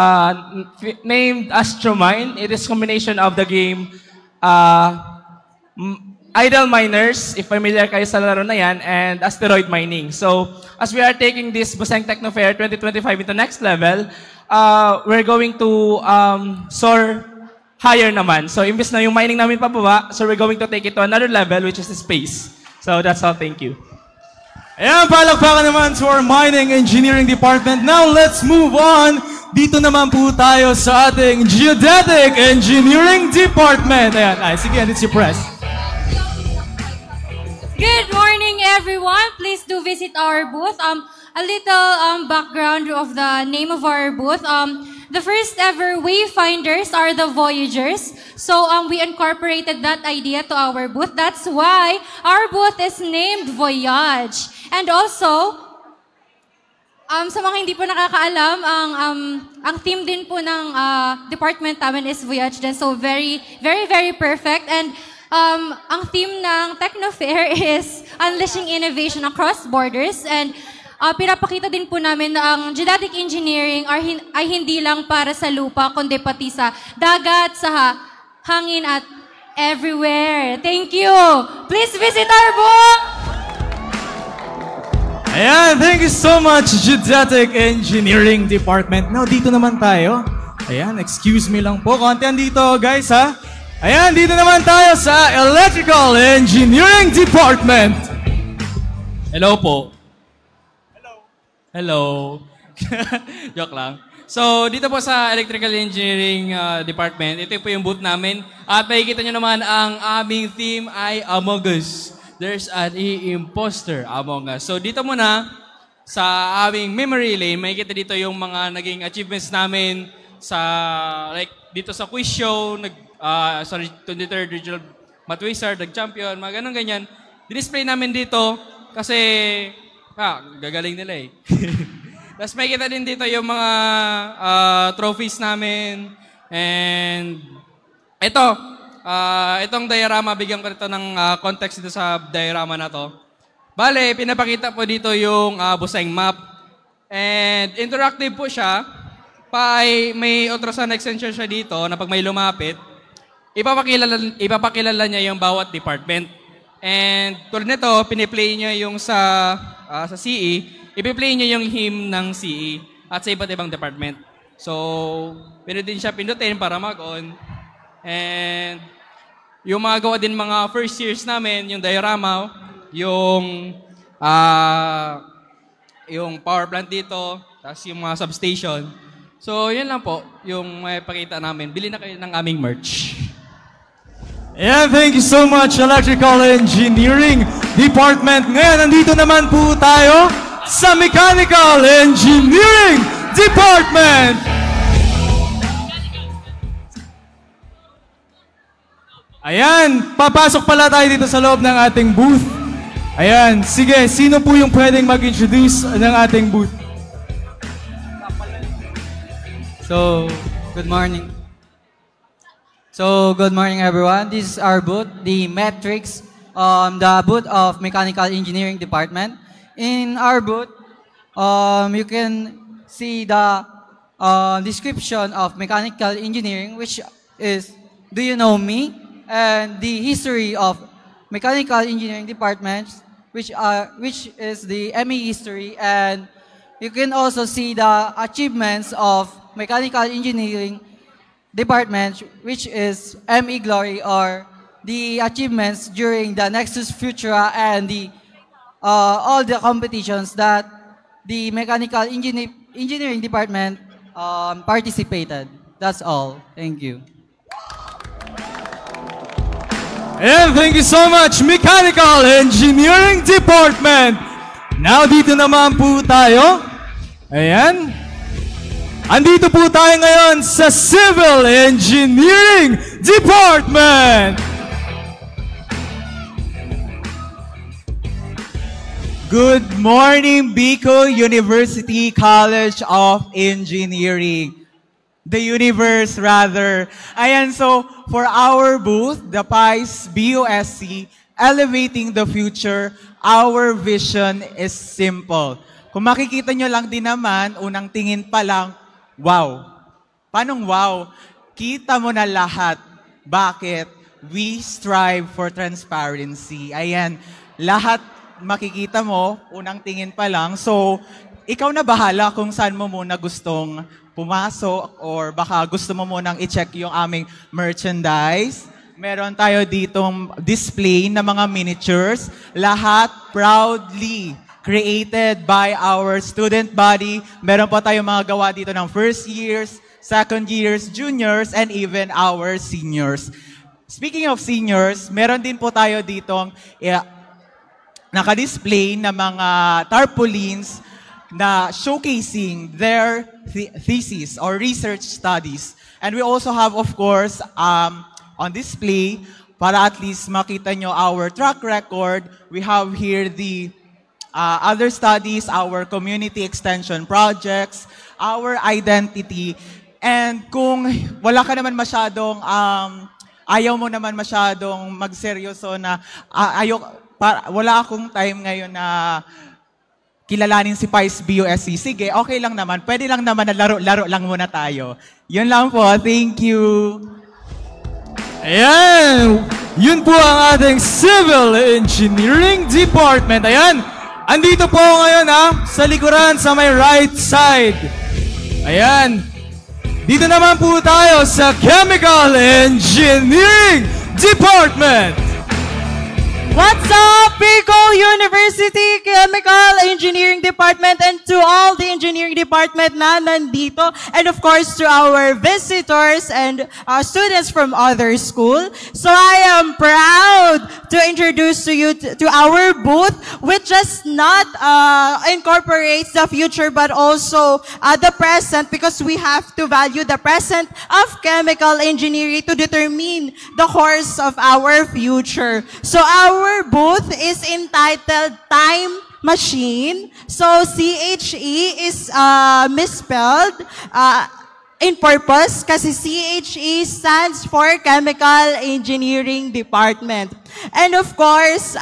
named Astromine. It is a combination of the game Idle Miners, if familiar kayo sa laro na yan, and Asteroid Mining. So, as we are taking this Buseng TechnoFair 2025 into next level, we're going to soar higher naman. So, imbes na yung mining namin pababa, so we're going to take it to another level, which is the space. So, that's all. Thank you. Ayan, palakpakan naman to our Mining Engineering Department. Now, let's move on. Dito naman po tayo sa ating Geodetic Engineering Department. Ayan, sige, it's your press. Good morning, everyone. Please do visit our booth. A little background of the name of our booth. The first ever wayfinders are the Voyagers. So we incorporated that idea to our booth. That's why our booth is named Voyage. And also, sa mga hindi po nakakaalam, ang theme din po ng department namin is Voyage din. So very, very, very perfect. And ang theme ng TechnoFair is Unleashing Innovation Across Borders. And pinapakita din po namin na ang geodetic engineering ay hindi lang para sa lupa, kundi pati sa dagat, sa hangin at everywhere. Thank you! Please visit our booth! Ayan, thank you so much, Geodetic Engineering Department. Now, dito naman tayo. Ayan, excuse me lang po. Konti dito, guys, ha? Ayan, dito naman tayo sa Electrical Engineering Department. Hello po. Hello. Joke lang. So, dito po sa Electrical Engineering Department, ito po yung booth namin. At makikita nyo naman ang aming theme ay Among Us. There's an imposter among us. So, dito muna sa aming memory lane, makikita dito yung mga naging achievements namin sa, like, dito sa quiz show, 23rd Regional Math Wizard, nag-champion, mga ganun-ganyan. Display namin dito kasi, gagaling nila eh. Tapos makikita din dito yung mga trophies namin. And itong diorama, bigyan ko ito ng context dito sa diorama na to. Bale, pinapakita po dito yung Buseng map. And interactive po siya. May ultrasound extension siya dito na pag may lumapit, ipapakilala niya yung bawat department. And tulad nito, piniplay niya yung sa CE, ipiplay niya yung hymn ng CE at sa iba't ibang department. So, pwede din siya pindutin para mag-on. And yung mga gawa din mga first years namin, yung diorama, yung power plant dito, tapos yung mga substation. So, yun lang po yung may pakita namin. Bili na kayo ng aming merch. And thank you so much, Electrical Engineering Department. Ngayon, nandito naman po tayo sa Mechanical Engineering Department. Ayan, papasok pala tayo dito sa loob ng ating booth. Ayan, sige, sino po yung pwedeng mag-introduce ng ating booth? So, good morning. Good morning everyone. This is our booth, the Metrics, the booth of Mechanical Engineering Department. In our booth, you can see the description of mechanical engineering, which is, do you know me? And the history of Mechanical Engineering Department, which is the ME history, and you can also see the achievements of Mechanical Engineering Department, which is ME Glory, or the achievements during the Nexus Futura and the all the competitions that the Mechanical Engineering Department participated. That's all. Thank you. And thank you so much, Mechanical Engineering Department. Now, dito naman po tayo. Ayan. Andito po tayo ngayon sa Civil Engineering Department. Good morning, Bicol University College of Engineering. The universe, rather. Ayan, so for our booth, the PICE BUSC, Elevating the Future, our vision is simple. Kung makikita nyo lang din naman, unang tingin pa lang, wow. Paanong wow? Kita mo na lahat. Bakit? We strive for transparency. Ayan, lahat makikita mo, unang tingin pa lang. So, ikaw na bahala kung saan mo muna gustong pumasok or baka gusto mo munang i-check yung aming merchandise. Meron tayo ditong display na mga miniatures. Lahat proudly created by our student body. Meron pa tayong mga gawa dito ng first years, second years, juniors, and even our seniors. Speaking of seniors, meron din po tayo ditong naka-display na mga tarpaulins na showcasing their thesis or research studies. And we also have, of course, on display, para at least makita nyo our track record, we have here the other studies, our community extension projects, our identity. And kung wala ka naman masyadong, ayaw mo naman masyadong magseryoso na, wala akong time ngayon na kilalanin si PICE BUSC. Sige, okay lang naman. Pwede lang naman na laro-laro lang muna tayo. Yun lang po. Thank you. Ayan! Yun po ang ating Civil Engineering Department. Ayan! Andito po ngayon sa likuran sa may right side. Ayan! Dito naman po tayo sa Chemical Engineering Department. What's up, Bicol University? Chemical Engineering Department and to all the engineering department na nandito, and of course to our visitors and students from other school. So I am proud to introduce to you to our booth, which just not incorporates the future but also the present, because we have to value the present of chemical engineering to determine the course of our future. So our booth is entitled Time Machine. So CHE is misspelled in purpose kasi CHE stands for Chemical Engineering Department. And of course,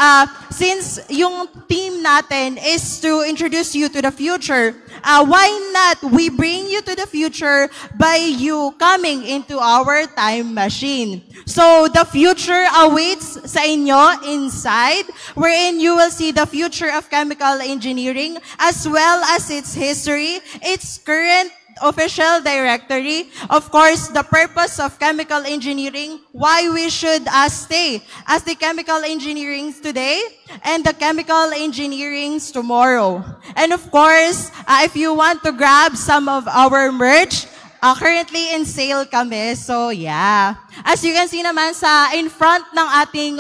since yung team natin is to introduce you to the future, why not we bring you to the future by you coming into our time machine? So the future awaits sa inyo inside, wherein you will see the future of chemical engineering as well as its history, its current official directory, of course, the purpose of chemical engineering, why we should stay as the chemical engineering today and the chemical engineering tomorrow. And of course, if you want to grab some of our merch, currently in sale kami. So yeah. As you can see naman in front ng ating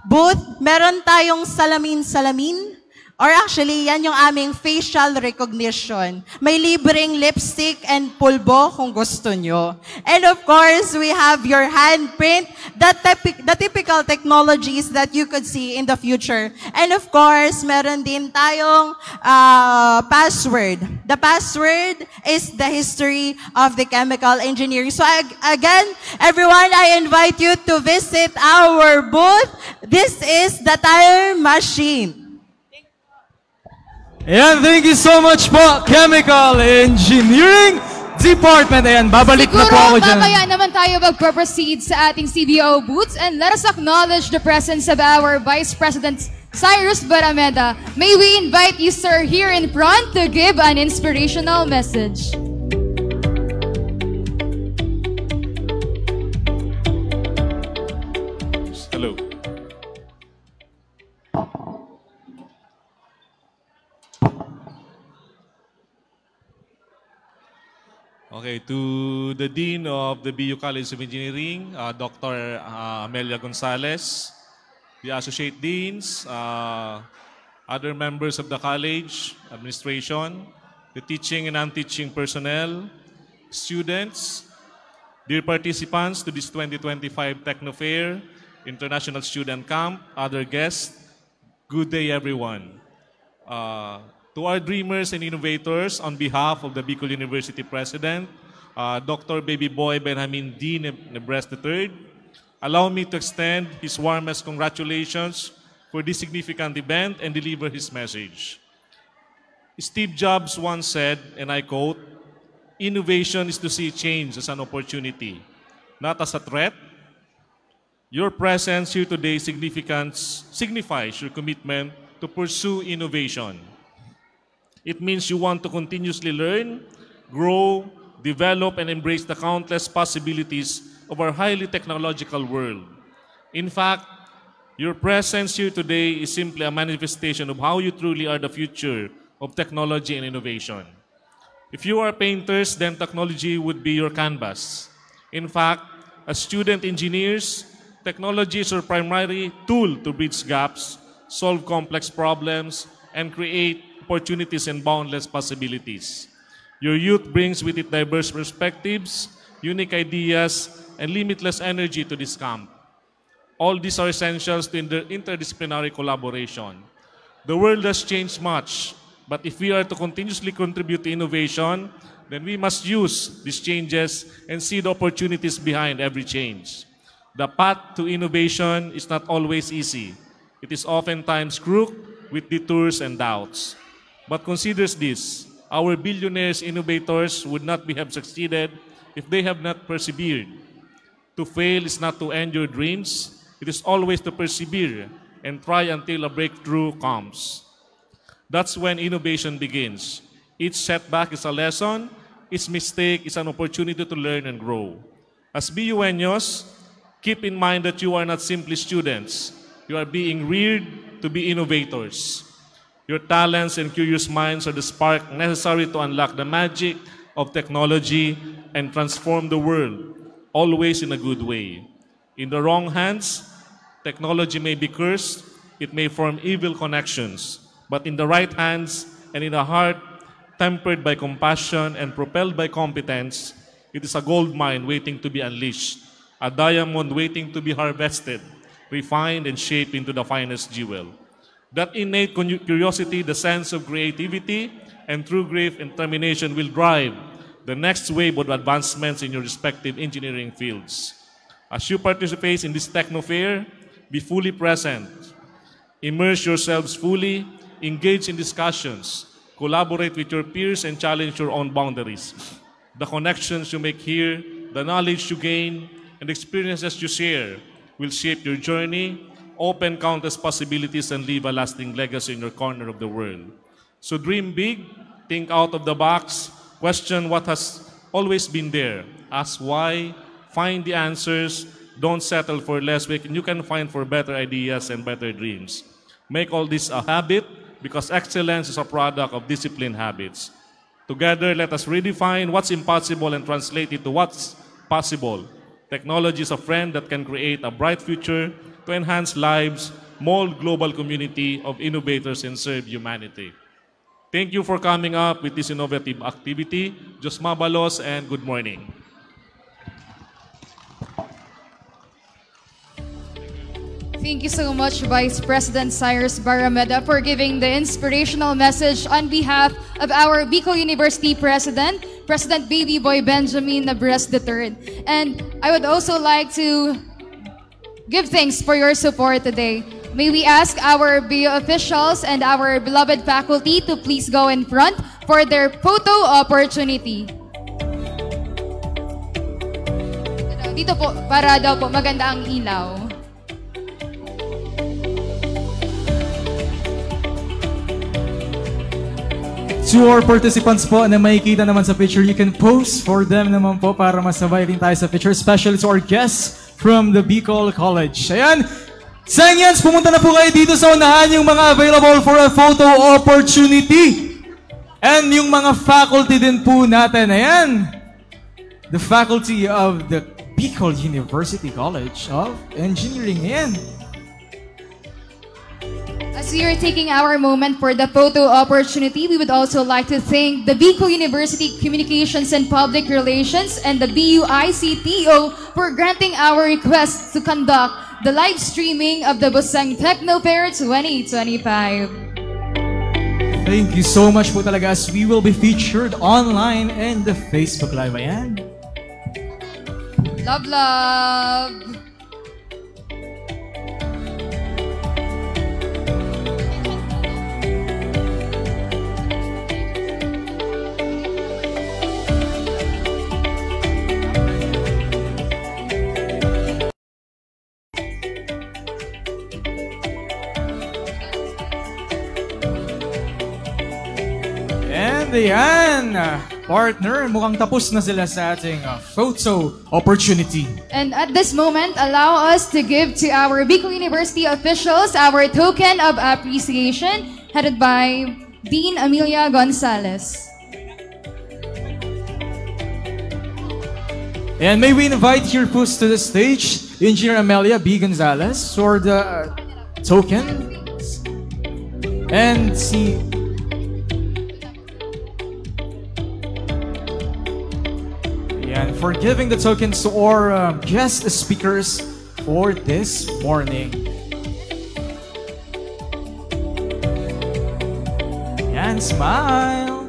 booth, meron tayong salamin-salamin. Or actually, yan yung aming facial recognition. May libreng lipstick and pulbo kung gusto nyo. And of course, we have your handprint, the typical technologies that you could see in the future. And of course, meron din tayong password. The password is the history of the chemical engineering. So again, everyone, I invite you to visit our booth. This is the Time Machine. Ayan, thank you so much po, Chemical Engineering Department. Ayan, babalik na po ako dyan. Siguro mamaya naman tayo mag-proceed sa ating CBO booths, and let us acknowledge the presence of our Vice President Cyrus Barameda. May we invite you, sir, here in front to give an inspirational message. Hello. Okay, to the Dean of the BU College of Engineering, Dr. Amelia Gonzalez, the Associate Deans, other members of the college, administration, the teaching and non-teaching personnel, students, dear participants to this 2025 Techno Fair, International Student Camp, other guests, good day everyone. To our dreamers and innovators, on behalf of the Bicol University President, Dr. Baby Boy Benjamin D. Nebres III, allow me to extend his warmest congratulations for this significant event and deliver his message. Steve Jobs once said, and I quote, "Innovation is to see change as an opportunity, not as a threat." Your presence here today signifies your commitment to pursue innovation. It means you want to continuously learn, grow, develop, and embrace the countless possibilities of our highly technological world. In fact, your presence here today is simply a manifestation of how you truly are the future of technology and innovation. If you are painters, then technology would be your canvas. In fact, as student engineers, technology is our primary tool to bridge gaps, solve complex problems, and create opportunities and boundless possibilities. Your youth brings with it diverse perspectives, unique ideas, and limitless energy to this camp. All these are essentials to interdisciplinary collaboration. The world has changed much, but if we are to continuously contribute to innovation, then we must use these changes and see the opportunities behind every change. The path to innovation is not always easy. It is oftentimes crooked with detours and doubts. But consider this, our billionaires innovators would not have succeeded if they have not persevered. To fail is not to end your dreams, it is always to persevere and try until a breakthrough comes. That's when innovation begins. Each setback is a lesson, each mistake is an opportunity to learn and grow. As BUeños, keep in mind that you are not simply students. You are being reared to be innovators. Your talents and curious minds are the spark necessary to unlock the magic of technology and transform the world, always in a good way. In the wrong hands, technology may be cursed, it may form evil connections, but in the right hands and in a heart tempered by compassion and propelled by competence, it is a gold mine waiting to be unleashed, a diamond waiting to be harvested, refined and shaped into the finest jewel. That innate curiosity, the sense of creativity, and true grit and determination will drive the next wave of advancements in your respective engineering fields. As you participate in this techno fair, be fully present. Immerse yourselves fully, engage in discussions, collaborate with your peers, and challenge your own boundaries. The connections you make here, the knowledge you gain, and experiences you share will shape your journey, open countless possibilities, and leave a lasting legacy in your corner of the world. So dream big, think out of the box, question what has always been there, ask why, find the answers, don't settle for less than you can find for better ideas and better dreams. Make all this a habit because excellence is a product of disciplined habits. Together, let us redefine what's impossible and translate it to what's possible. Technology is a friend that can create a bright future to enhance lives, mold global community of innovators, and serve humanity. Thank you for coming up with this innovative activity. Diyos mabalos and good morning. Thank you so much, Vice President Cyrus Barameda, for giving the inspirational message on behalf of our Bicol University President, President Baby Boy Benjamin Nabres III. And I would also like to give thanks for your support today. May we ask our BU officials and our beloved faculty to please go in front for their photo opportunity. Dito po, para daw po maganda ang ilaw. To our participants po na makikita naman sa picture, you can pose for them naman po para masabay rin tayo sa picture, especially to our guests from the Bicol College. Ayan, Sengyans, pumunta na po kayo dito sa unahan, yung mga available for a photo opportunity. And yung mga faculty din po natin, ayan, the faculty of the Bicol University College of Engineering, ayan. As we are taking our moment for the photo opportunity, we would also like to thank the Bicol University Communications and Public Relations and the BUICTO for granting our request to conduct the live streaming of the Busang Techno Fair 2025. Thank you so much po talaga as we will be featured online in the Facebook Live. Ayan. Love, love! Ayan, partner, mukhang tapos na sila sa ating photo opportunity. And at this moment, allow us to give to our Bicol University officials our token of appreciation, headed by Dean Amelia Gonzalez. And may we invite here first to the stage, Engineer Amelia B. Gonzalez for the token. And see. And for giving the tokens to our guest speakers for this morning. And smile.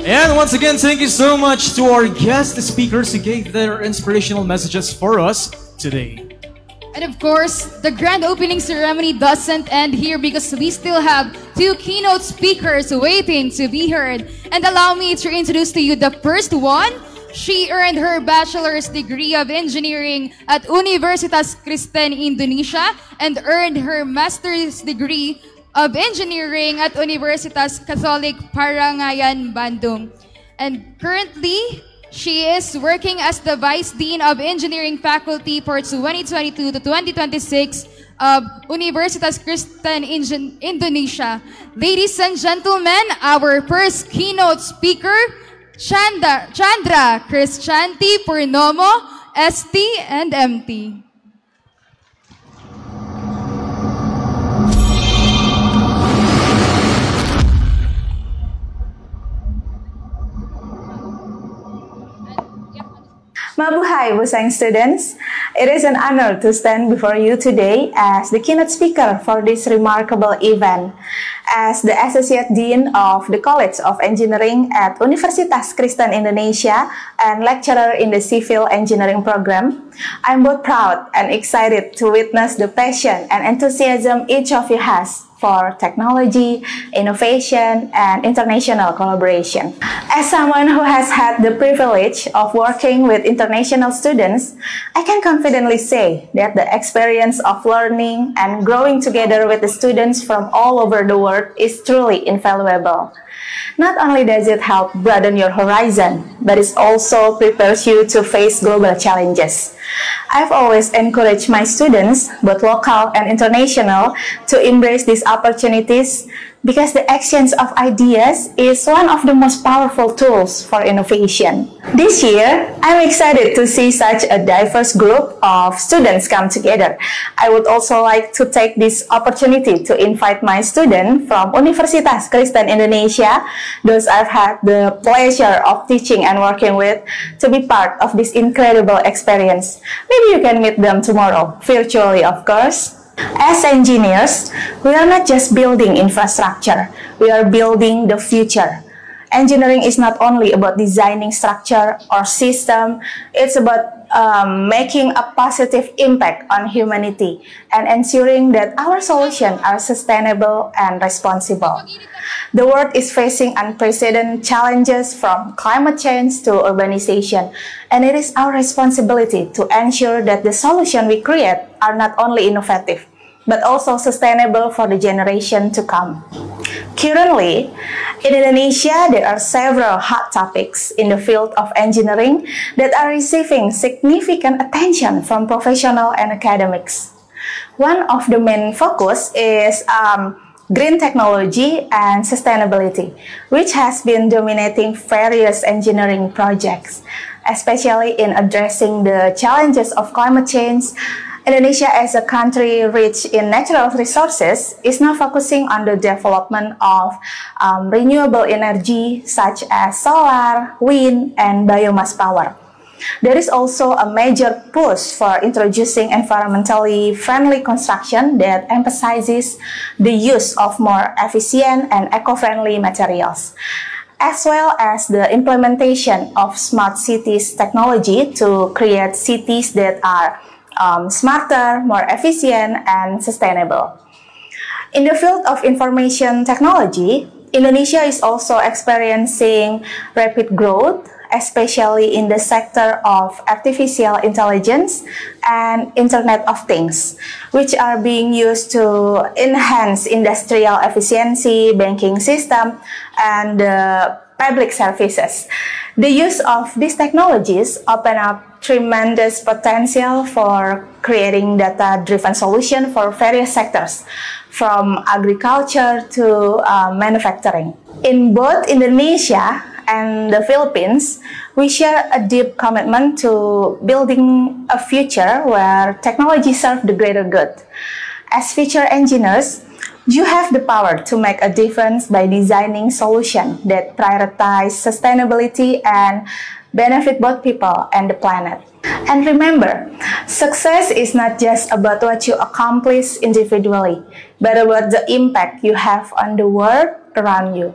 And once again, thank you so much to our guest speakers who gave their inspirational messages for us today. And of course, the grand opening ceremony doesn't end here because we still have two keynote speakers waiting to be heard. And allow me to introduce to you the first one. She earned her bachelor's degree of engineering at Universitas Kristen Indonesia and earned her master's degree of engineering at Universitas Catholic Parangayan, Bandung. And currently, she is working as the Vice Dean of Engineering Faculty for 2022 to 2026 of Universitas Kristen Indonesia. Ladies and gentlemen, our first keynote speaker, Chandra Krishanti Purnomo, ST and MT. Mabuhay, Buseng students! It is an honor to stand before you today as the keynote speaker for this remarkable event. As the Associate Dean of the College of Engineering at Universitas Kristen Indonesia and lecturer in the Civil Engineering program, I'm both proud and excited to witness the passion and enthusiasm each of you has for technology, innovation, and international collaboration. As someone who has had the privilege of working with international students, I can confidently say that the experience of learning and growing together with the students from all over the world is truly invaluable. Not only does it help broaden your horizon, but it also prepares you to face global challenges. I've always encouraged my students, both local and international, to embrace these opportunities because the exchange of ideas is one of the most powerful tools for innovation. This year, I'm excited to see such a diverse group of students come together. I would also like to take this opportunity to invite my students from Universitas Kristen Indonesia, those I've had the pleasure of teaching and working with, to be part of this incredible experience. Maybe you can meet them tomorrow, virtually of course. As engineers, we are not just building infrastructure, we are building the future. Engineering is not only about designing structure or system, it's about making a positive impact on humanity and ensuring that our solutions are sustainable and responsible. The world is facing unprecedented challenges from climate change to urbanization, and it is our responsibility to ensure that the solutions we create are not only innovative, but also sustainable for the generation to come. Currently, in Indonesia, there are several hot topics in the field of engineering that are receiving significant attention from professionals and academics. One of the main focus is green technology and sustainability, which has been dominating various engineering projects, especially in addressing the challenges of climate change. Indonesia, as a country rich in natural resources, is now focusing on the development of renewable energy such as solar, wind, and biomass power. There is also a major push for introducing environmentally friendly construction that emphasizes the use of more efficient and eco-friendly materials, as well as the implementation of smart cities technology to create cities that are smarter, more efficient, and sustainable. In the field of information technology, Indonesia is also experiencing rapid growth, especially in the sector of artificial intelligence and Internet of Things, which are being used to enhance industrial efficiency, banking system, and public services. The use of these technologies open up tremendous potential for creating data-driven solutions for various sectors, from agriculture to manufacturing. In both Indonesia and the Philippines, we share a deep commitment to building a future where technology serves the greater good. As future engineers, you have the power to make a difference by designing solutions that prioritize sustainability and benefit both people and the planet. And remember, success is not just about what you accomplish individually, but about the impact you have on the world around you.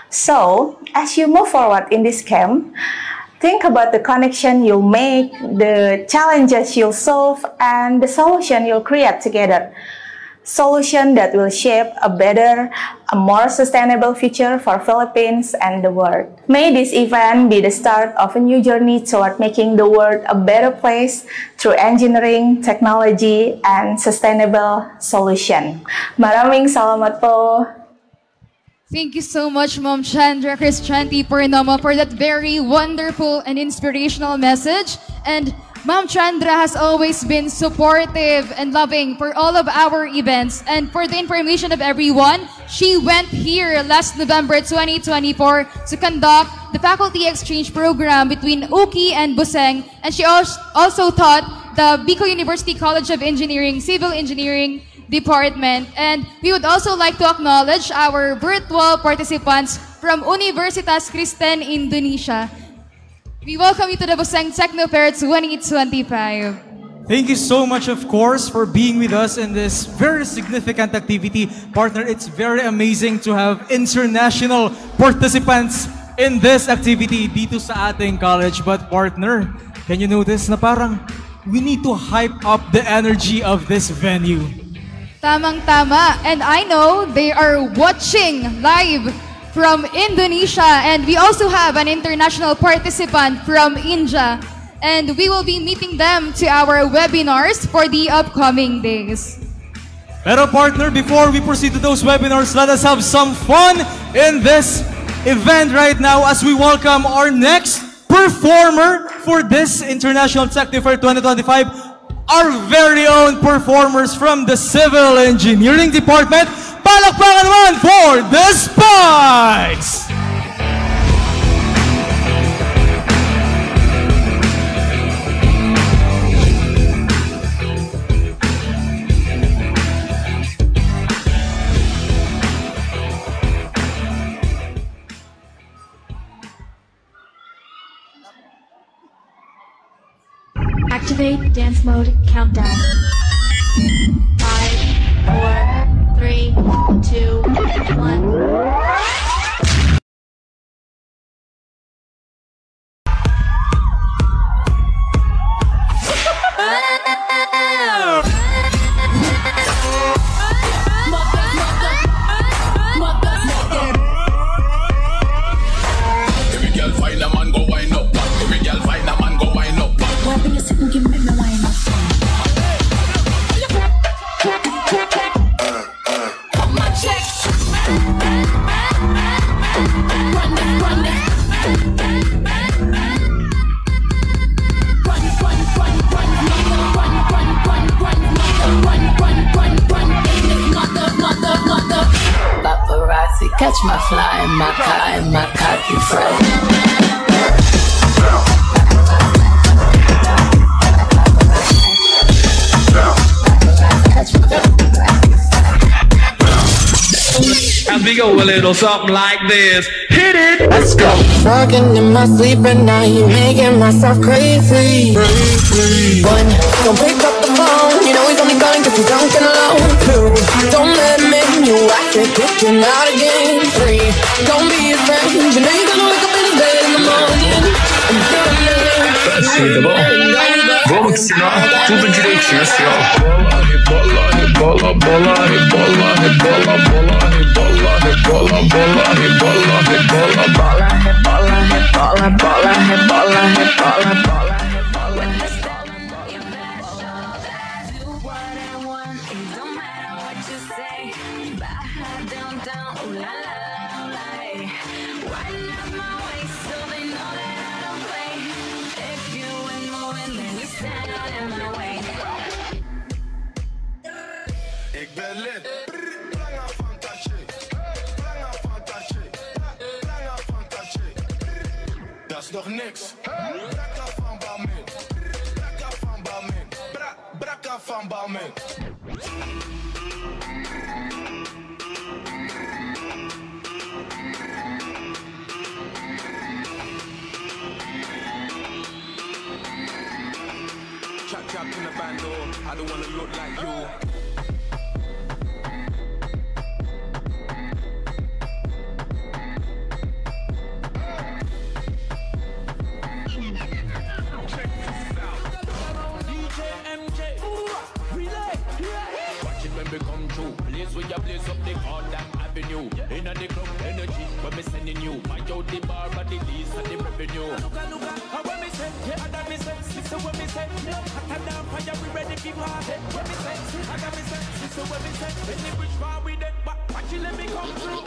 So, as you move forward in this camp, think about the connection you'll make, the challenges you'll solve, and the solution you'll create together. Solution that will shape a better, a more sustainable future for Philippines and the world. May this event be the start of a new journey toward making the world a better place through engineering, technology, and sustainable solution. Maraming salamat po. Thank you so much, Ma'am Chandra Cristianti Purnoma, for that very wonderful and inspirational message. And Ma'am Chandra has always been supportive and loving for all of our events. And for the information of everyone, she went here last November 2024 to conduct the faculty exchange program between UKI and Buseng. And she also taught the Bicol University College of Engineering, Civil Engineering Department. And we would also like to acknowledge our virtual participants from Universitas Kristen Indonesia. We welcome you to the Buseng Techno Fair 2025. Thank you so much, of course, for being with us in this very significant activity. Partner, it's very amazing to have international participants in this activity dito sa ating college. But partner, can you notice na parang we need to hype up the energy of this venue? Tamang-tama. And I know they are watching live from Indonesia, and we also have an international participant from India, and we will be meeting them to our webinars for the upcoming days. Pero partner, before we proceed to those webinars, let us have some fun in this event right now as we welcome our next performer for this International Techno Fair 2025, our very own performers from the Civil Engineering Department. Palakpakan naman for the Spice! Activate dance mode countdown. 5, 4, 3, 2, 1. Paparazzi, catch my fly in my car and my cocky friend. And we go a little something like this. Hit it! Let's go. Talking in my sleep at night, making myself crazy. One, don't pick up the phone. You know he's only calling cause he's drunk and alone. Two, don't let him in. You act like kicking out again. Three, don't be his friend. You know you're gonna wake up in his bed in the morning. Vamos ensinar tudo direitinho assim, ó. Rebola, rebola, rebola, rebola, rebola, rebola, bola, rebola, rebola, bola, rebola, rebola, bola, rebola, rebola, bola. Dat is nog niks. Brakka van Balmin. Brakka van Balmin. Brakka van Balmin. Chap in the bando. I don't wanna look like you. Place where you blaze up the Gordon Avenue. In the club energy, when me sending you. My out the bar at the least and the revenue. Look at, when me say, yeah, that me say, sister, when me say, no, I down fire, we ready to party. When me say, I got me say, sister, when me say, any which far we dead, but watch you let me come through.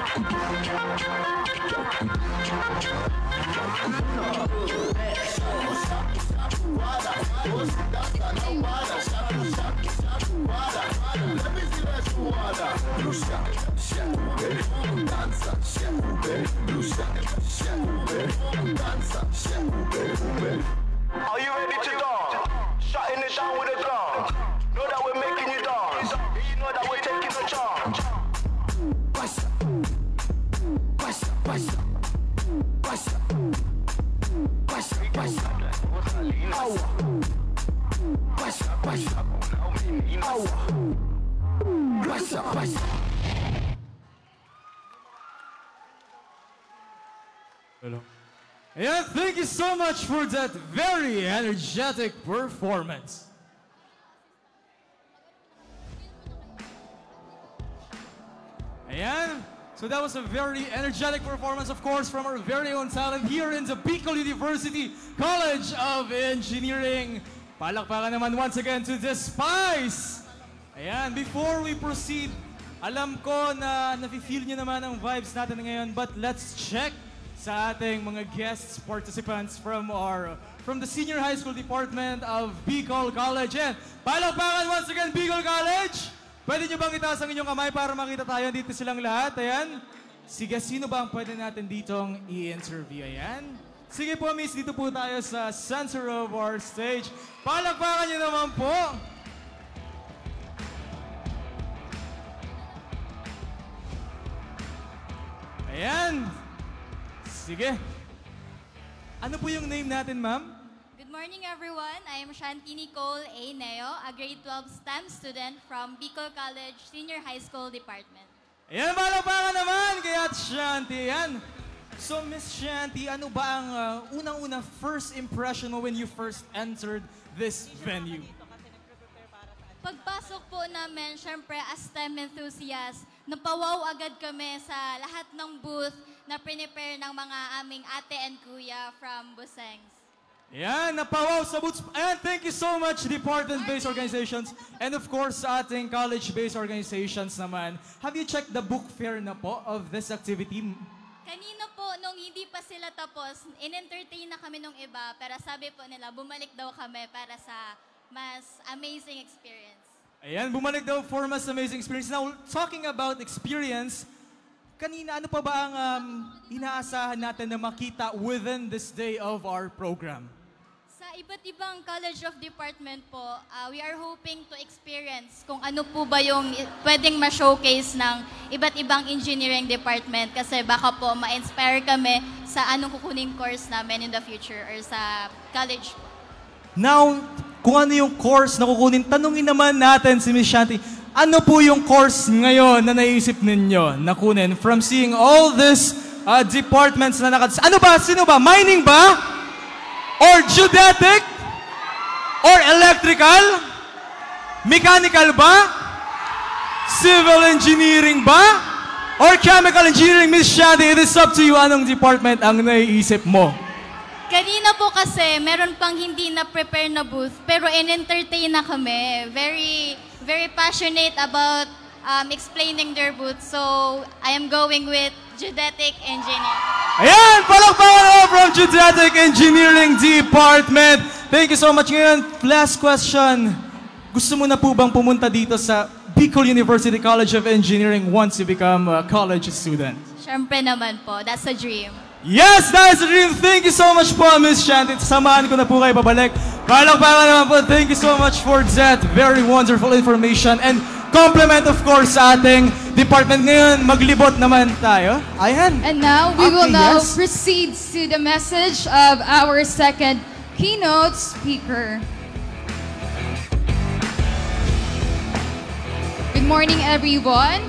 Are you ready to dance? Shutting it down with a drum. Know that we're making you dance. You know that we're taking the charge. Hello. Yeah, thank you so much for that very energetic performance. Ayan. So that was a very energetic performance, of course, from our very own talent here in the Bicol University College of Engineering. Palakpakan naman once again to the Spice. Ayan, before we proceed, alam ko na nafe-feel nyo naman ang vibes natin ngayon, but let's check sa ating mga guests, participants from the Senior High School Department of Bicol College. And palakpakan once again, Bicol College! Pwede nyo bang itaas ang inyong kamay para makita tayo dito silang lahat? Ayan. Sige, sino ba ang pwede natin ditong i-interview? Ayan. Sige po, miss, dito po tayo sa center of our stage. Palakpakan nyo naman po! Ayan. Sige. Ano po yung name natin, ma'am? Good morning, everyone. I am Shanti Nicole A. Neo, a grade 12 STEM student from Bicol College Senior High School Department. Ayan, palakpakan naman kay Ate Shanti. Ayan. So, Miss Shanti, ano ba ang unang-unang first impression mo when you first entered this venue? Pagpasok po namin, syempre, as STEM enthusiast, napawaw agad kami sa lahat ng booth na prepare ng mga aming ate and kuya from Busengs. Yan, napawaw sa boots. And thank you so much, department-based organizations. And of course, sa ating college-based organizations naman. Have you checked the book fair na po of this activity? Kanina po, nung hindi pa sila tapos, in-entertain na kami nung iba, pero sabi po nila, bumalik daw kami para sa mas amazing experience. Ayan, bumalik daw for mas amazing experience. Now, talking about experience, kanina, ano pa ba ang inaasahan natin na makita within this day of our program? Sa iba't ibang College of Department po, we are hoping to experience kung ano po ba yung pwedeng ma-showcase ng iba't ibang engineering department kasi baka po ma-inspire kami sa anong kukuning course namin in the future or sa college po. Now, kung ano yung course na kukunin, tanungin naman natin si Ms. Shanti, ano po yung course ngayon na naisip ninyo na kunin from seeing all these departments na nakad... Ano ba? Sino ba? Mining ba? Or geodetic? Or electrical? Mechanical ba? Civil engineering ba? Or chemical engineering? Ms. Shanti, it is up to you. Anong department ang naiisip mo? Kanina po kasi, meron pang hindi na-prepare na booth, pero in-entertain na kami. Very passionate about explaining their booth. So, I am going with Geodetic Engineering. Ayan! Palakpakan from Geodetic Engineering Department. Thank you so much. Ngayon, last question. Gusto mo na po bang pumunta dito sa Bicol University College of Engineering once you become a college student? Siyempre naman po. That's a dream. Yes, that's a dream. Thank you so much po, Ms. Shanti. Samahan ko na po kayo pabalik. Palakpakan naman po. Thank you so much for that very wonderful information and compliment, of course, sa ating department. Ngayon, maglibot naman tayo. Ayan. And now, we will now proceed to the message of our second keynote speaker. Good morning, everyone.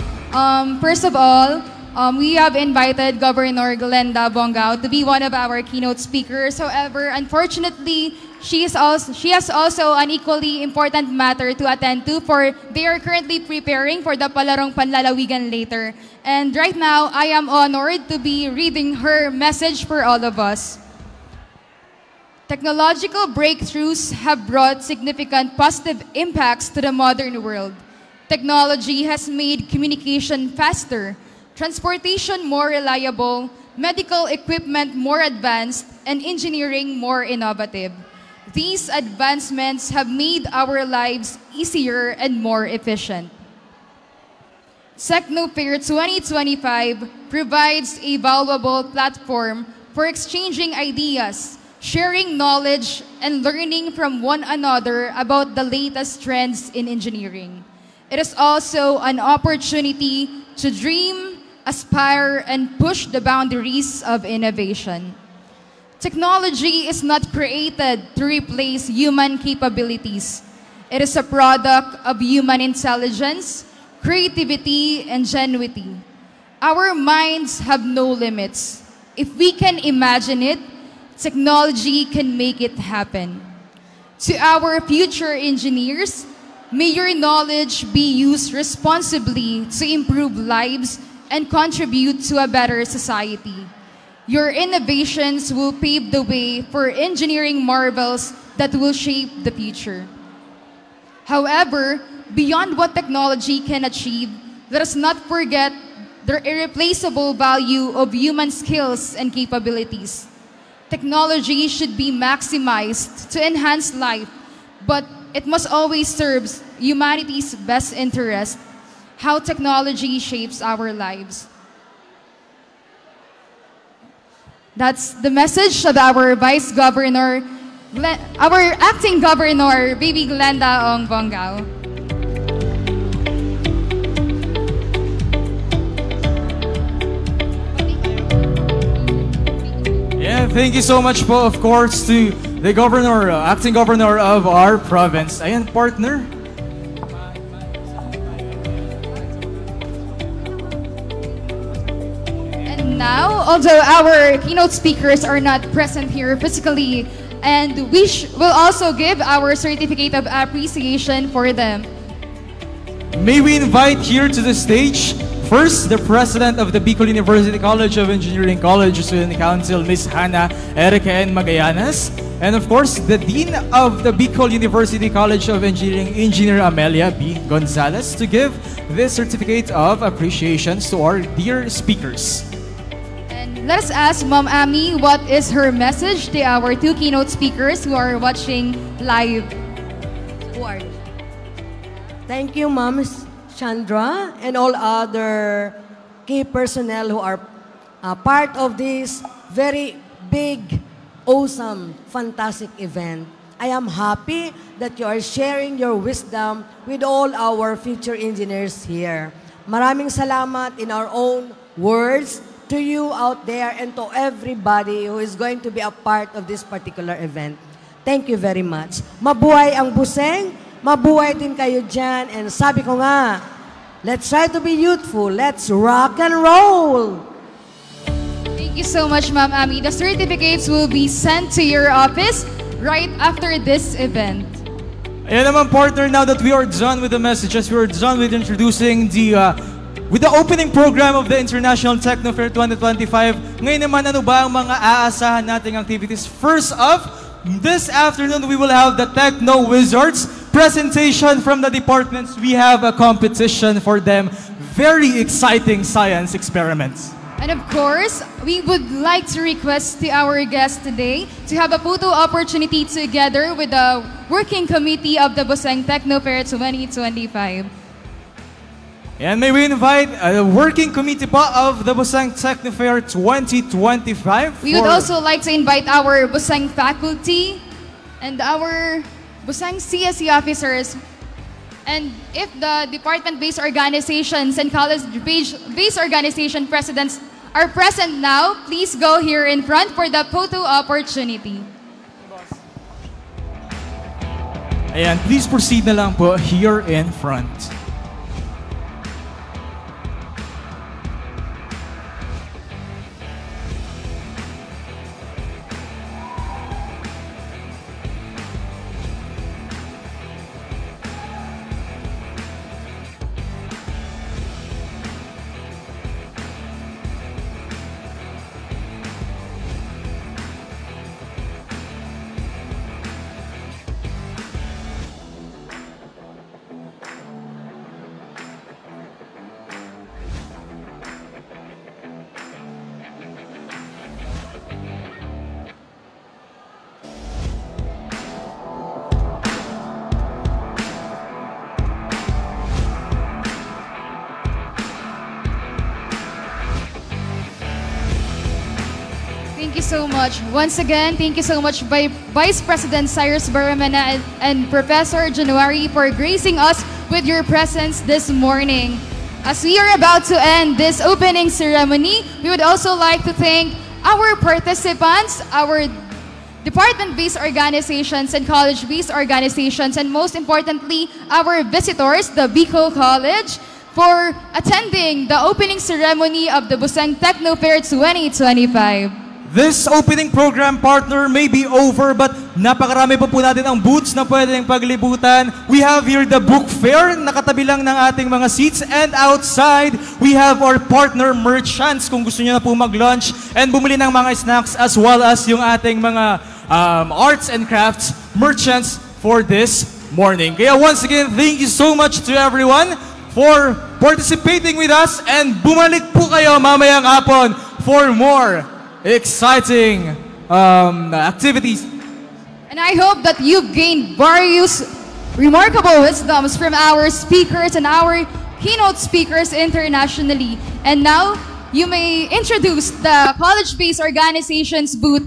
First of all, we have invited Governor Glenda Bongao to be one of our keynote speakers. However, unfortunately, she has also an equally important matter to attend to, for they are currently preparing for the Palarong Panlalawigan later. And right now, I am honored to be reading her message for all of us. Technological breakthroughs have brought significant positive impacts to the modern world. Technology has made communication faster, transportation more reliable, medical equipment more advanced, and engineering more innovative. These advancements have made our lives easier and more efficient. TechnoFair 2025 provides a valuable platform for exchanging ideas, sharing knowledge, and learning from one another about the latest trends in engineering. It is also an opportunity to dream, aspire, and push the boundaries of innovation. Technology is not created to replace human capabilities. It is a product of human intelligence, creativity, and ingenuity. Our minds have no limits. If we can imagine it, technology can make it happen. To our future engineers, may your knowledge be used responsibly to improve lives and contribute to a better society. Your innovations will pave the way for engineering marvels that will shape the future. However, beyond what technology can achieve, let us not forget the irreplaceable value of human skills and capabilities. Technology should be maximized to enhance life, but it must always serve humanity's best interest, how technology shapes our lives. That's the message of our Vice Governor, our Acting Governor, Baby Glenda Ong Bongao. Yeah, thank you so much po, of course, to the Governor, Acting Governor of our province. Ayan, partner. Now, although our keynote speakers are not present here physically, and we will also give our certificate of appreciation for them. May we invite here to the stage, first, the President of the Bicol University College of Engineering College Student Council, Ms. Hannah Erica N. Magallanes, and of course, the Dean of the Bicol University College of Engineering, Engineer Amelia B. Gonzalez, to give this certificate of appreciation to our dear speakers. Let us ask Ma'am Ami what is her message to our two keynote speakers who are watching live. Who are you? Thank you, Ma'am Chandra, and all other key personnel who are part of this very big, awesome, fantastic event. I am happy that you are sharing your wisdom with all our future engineers here. Maraming salamat in our own words to you out there and to everybody who is going to be a part of this particular event. Thank you very much. Mabuhay ang Buseng, mabuhay din kayo dyan, and sabi ko nga, let's try to be youthful, let's rock and roll! Thank you so much, Ma'am Ami. The certificates will be sent to your office right after this event. Ayan naman, partner, now that we are done with the messages, we are done with introducing with the opening program of the International TechnoFair 2025, ngayon naman ano ba ang mga aasahan nating activities? First off, this afternoon we will have the Techno Wizards presentation from the departments. We have a competition for them. Very exciting science experiments. And of course, we would like to request to our guests today to have a photo opportunity together with the working committee of the Buseng TechnoFair 2025. And may we invite the working committee pa of the Buseng TechnoFair 2025. We would also like to invite our Buseng faculty and our Buseng CSE officers. And if the department-based organizations and college-based organization presidents are present now, please go here in front for the photo opportunity. Ayan, please proceed na lang po here in front. Thank you so much. Once again, thank you so much by Vice President Cyrus Baramena and Professor January for gracing us with your presence this morning. As we are about to end this opening ceremony, we would also like to thank our participants, our department-based organizations and college-based organizations, and most importantly, our visitors, the Bicol College, for attending the opening ceremony of the Busang Techno Fair 2025. This opening program, partner, may be over, but napakarami pa po natin ang booths na pwedeng paglibutan. We have here the book fair, nakatabi lang ng ating mga seats, and outside, we have our partner merchants kung gusto nyo na po mag-lunch and bumili ng mga snacks, as well as yung ating mga arts and crafts merchants for this morning. Kaya once again, thank you so much to everyone for participating with us, and bumalik po kayo mamayang hapon for more exciting activities. And I hope that you've gained various remarkable wisdoms from our speakers and our keynote speakers internationally. And now, you may introduce the college-based organization's booth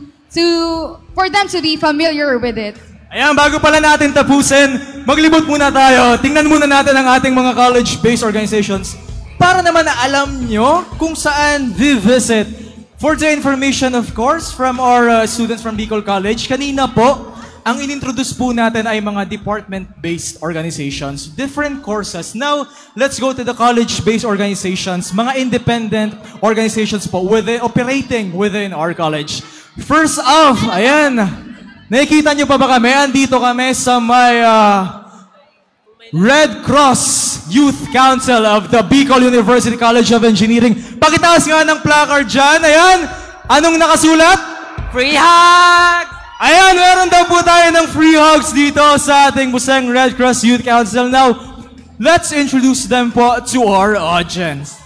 for them to be familiar with it. Ayan, bago pala natin tapusin, maglibot muna tayo. Tingnan muna natin ang ating mga college-based organizations para naman na alam nyo kung saan visit. For the information, of course, from our students from Bicol College, kanina po, ang inintroduce po natin ay mga department-based organizations, different courses. Now, let's go to the college-based organizations, mga independent organizations po operating within our college. First off, ayan, nakikita nyo pa ba kami? Andito kami sa may Red Cross Youth Council of the Bicol University College of Engineering. Pakitaas nga ng placard dyan. Ayan. Anong nakasulat? Free hugs! Ayan, meron daw po tayo ng free hugs dito sa ating Busang Red Cross Youth Council. Now, let's introduce them po to our audience.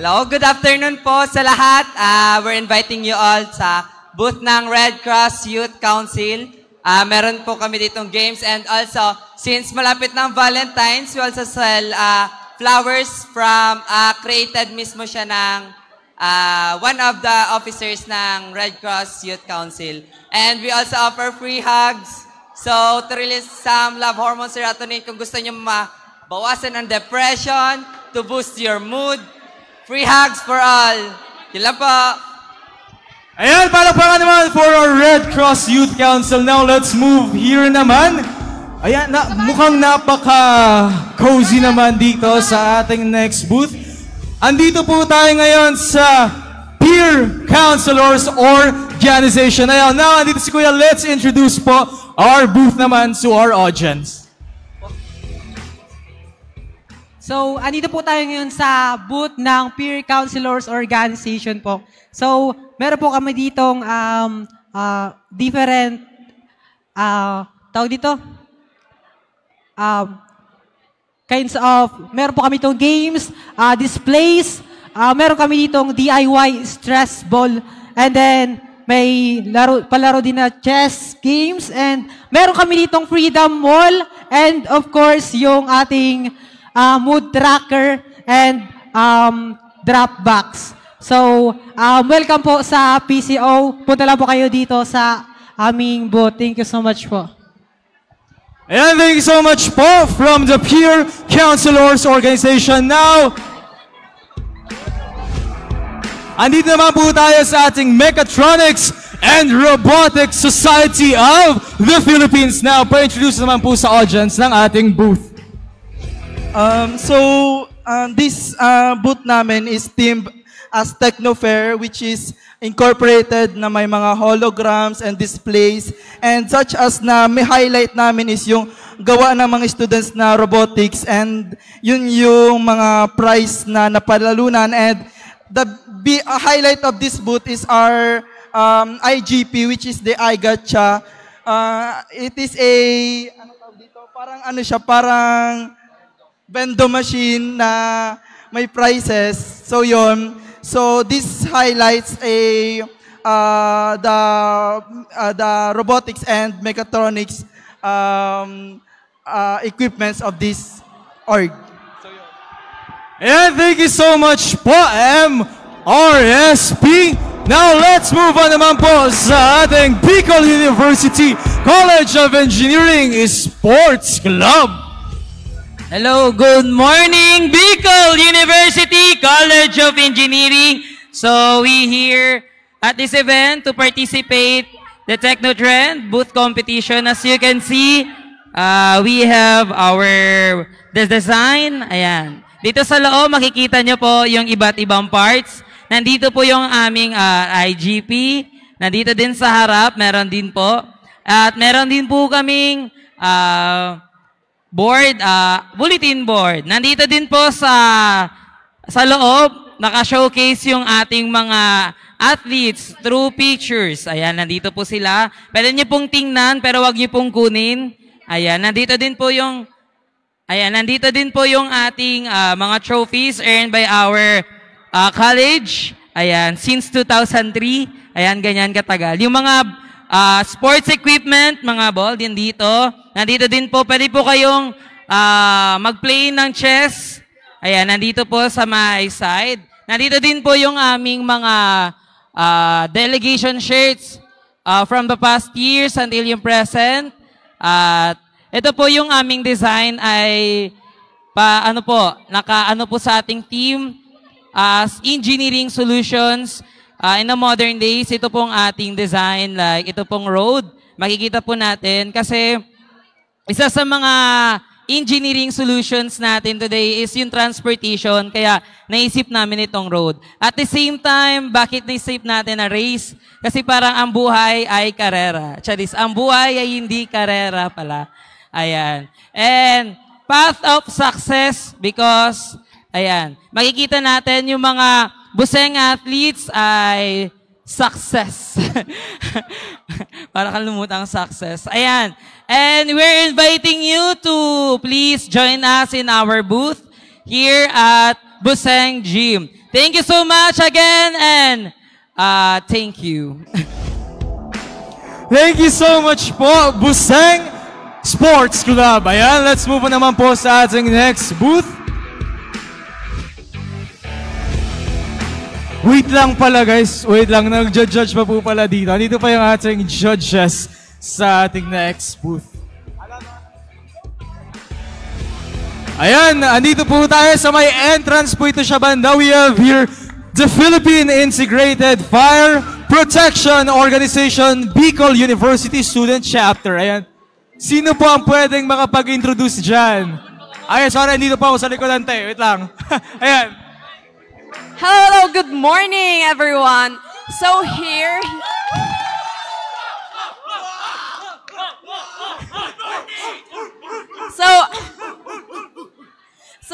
Hello, good afternoon po sa lahat. We're inviting you all sa booth ng Red Cross Youth Council. Meron po kami ditong games, and also, since malapit ng Valentine's, we also sell flowers from, created mismo siya ng one of the officers ng Red Cross Youth Council. And we also offer free hugs. So, to release some love hormone serotonin kung gusto nyo mabawasan ang depression, to boost your mood. Free hugs for all. Yun lang po. Ayan, palakpakan naman for our Red Cross Youth Council. Now, let's move here naman. Ayan, mukhang napaka-cozy naman dito sa ating next booth. Andito po tayo ngayon sa Peer Counselors Organization. Ayan, now, andito si Kuya. Let's introduce po our booth naman to our audience. So, andito po tayo ngayon sa booth ng Peer Counselors Organization po. So, meron po kami ditong different, tawag dito, kinds of, meron po kami ditong games, displays, meron kami ditong DIY stress ball, and then may palaro din na chess games, and meron kami ditong freedom wall, and of course, yung ating mood tracker and drop box. So, welcome po sa PCO. Punta lang po kayo dito sa aming booth. Thank you so much po. And thank you so much po from the Peer Counselors Organization. Now, andito naman po tayo sa ating Mechatronics and Robotics Society of the Philippines. Now, pa-introduce naman po sa audience ng ating booth. This booth namin is themed as Techno Fair, which is incorporated na may mga holograms and displays, and such as na may highlight namin is yung gawa ng mga students na robotics, and yun yung mga prize na napalalunan. And the highlight of this booth is our IGP, which is the iGacha. It is a parang vendo machine na may prizes. So yun. So this highlights the robotics and mechatronics equipments of this org. And thank you so much po, RSP. Now let's move on naman po sa ating Bicol University College of Engineering Sports Club. Hello, good morning, Bicol University College of Engineering. So we here at this event to participate the Technotrend booth competition. As you can see, we have the design. Ayan. Dito sa loob, makikita nyo po yung iba't ibang parts. Nandito po yung aming IGP. Nandito din sa harap, meron din po. At meron din po kaming board, bulletin board. Nandito din po sa loob, naka-showcase yung ating mga athletes through pictures. Ayan, nandito po sila. Pwede nyo pong tingnan, pero wag nyo pong kunin. Ayan, nandito din po yung ating mga trophies earned by our college. Ayan, since 2003. Ayan, ganyan katagal. Yung mga sports equipment, mga ball din dito. Nandito din po, pwede po kayong mag-play ng chess. Ayan, nandito po sa my side. Nandito din po yung aming mga delegation shirts from the past years until yung present. At ito po yung aming design ay naka-ano po sa ating team as engineering solutions. In the modern days, ito pong ating design, like ito pong road. Makikita po natin kasi isa sa mga engineering solutions natin today is yung transportation, kaya naisip namin itong road. At the same time, bakit naisip natin na race? Kasi parang ang buhay ay karera. Charis, ang buhay ay hindi karera pala. Ayan. And path of success because, ayan, makikita natin yung mga Buseng athletes ay success. Para kalumutang success. Ayan. And we're inviting you to please join us in our booth here at Buseng Gym. Thank you so much again and thank you. Thank you so much po, Buseng Sports Club. Ayan, let's move on naman po sa ating next booth. Wait lang pala guys, wait lang, nag-judge pa po pala dito. Dito pa yung ating judges sa ating next booth. Ayan, andito po tayo sa may entrance po ito siya banda. We have here the Philippine Integrated Fire Protection Organization Bicol University Student Chapter. Ayan, sino po ang pwedeng makapag-introduce dyan? Ayan, sorry, andito po ako sa likodan tayo. Wait lang. Ayan. Hello, good morning, everyone. So here, so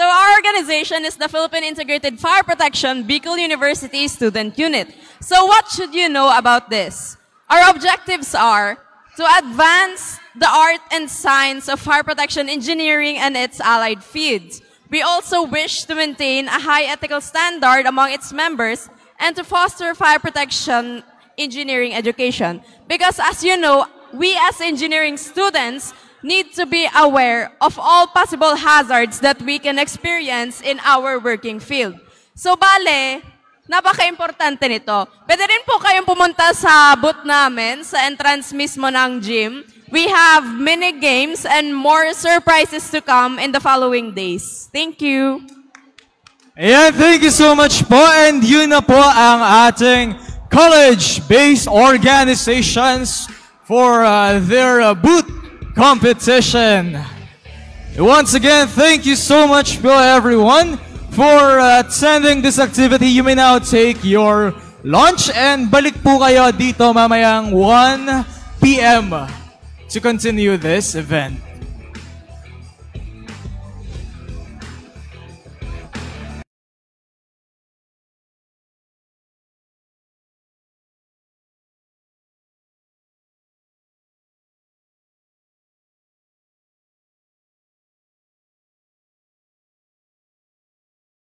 our organization is the Philippine Integrated Fire Protection Bicol University Student Unit. So what should you know about this? Our objectives are to advance the art and science of fire protection engineering and its allied fields. We also wish to maintain a high ethical standard among its members and to foster fire protection engineering education. Because as you know, we as engineering students need to be aware of all possible hazards that we can experience in our working field. So bale, napaka-importante nito. Pwede rin po kayong pumunta sa booth namin sa entrance mismo ng gym. We have mini games and more surprises to come in the following days. Thank you. Ayan, thank you so much po. And yun na po ang ating college-based organizations for their booth competition. Once again, thank you so much po everyone for attending this activity. You may now take your lunch and balik po kayo dito mamayang 1 p.m. to continue this event.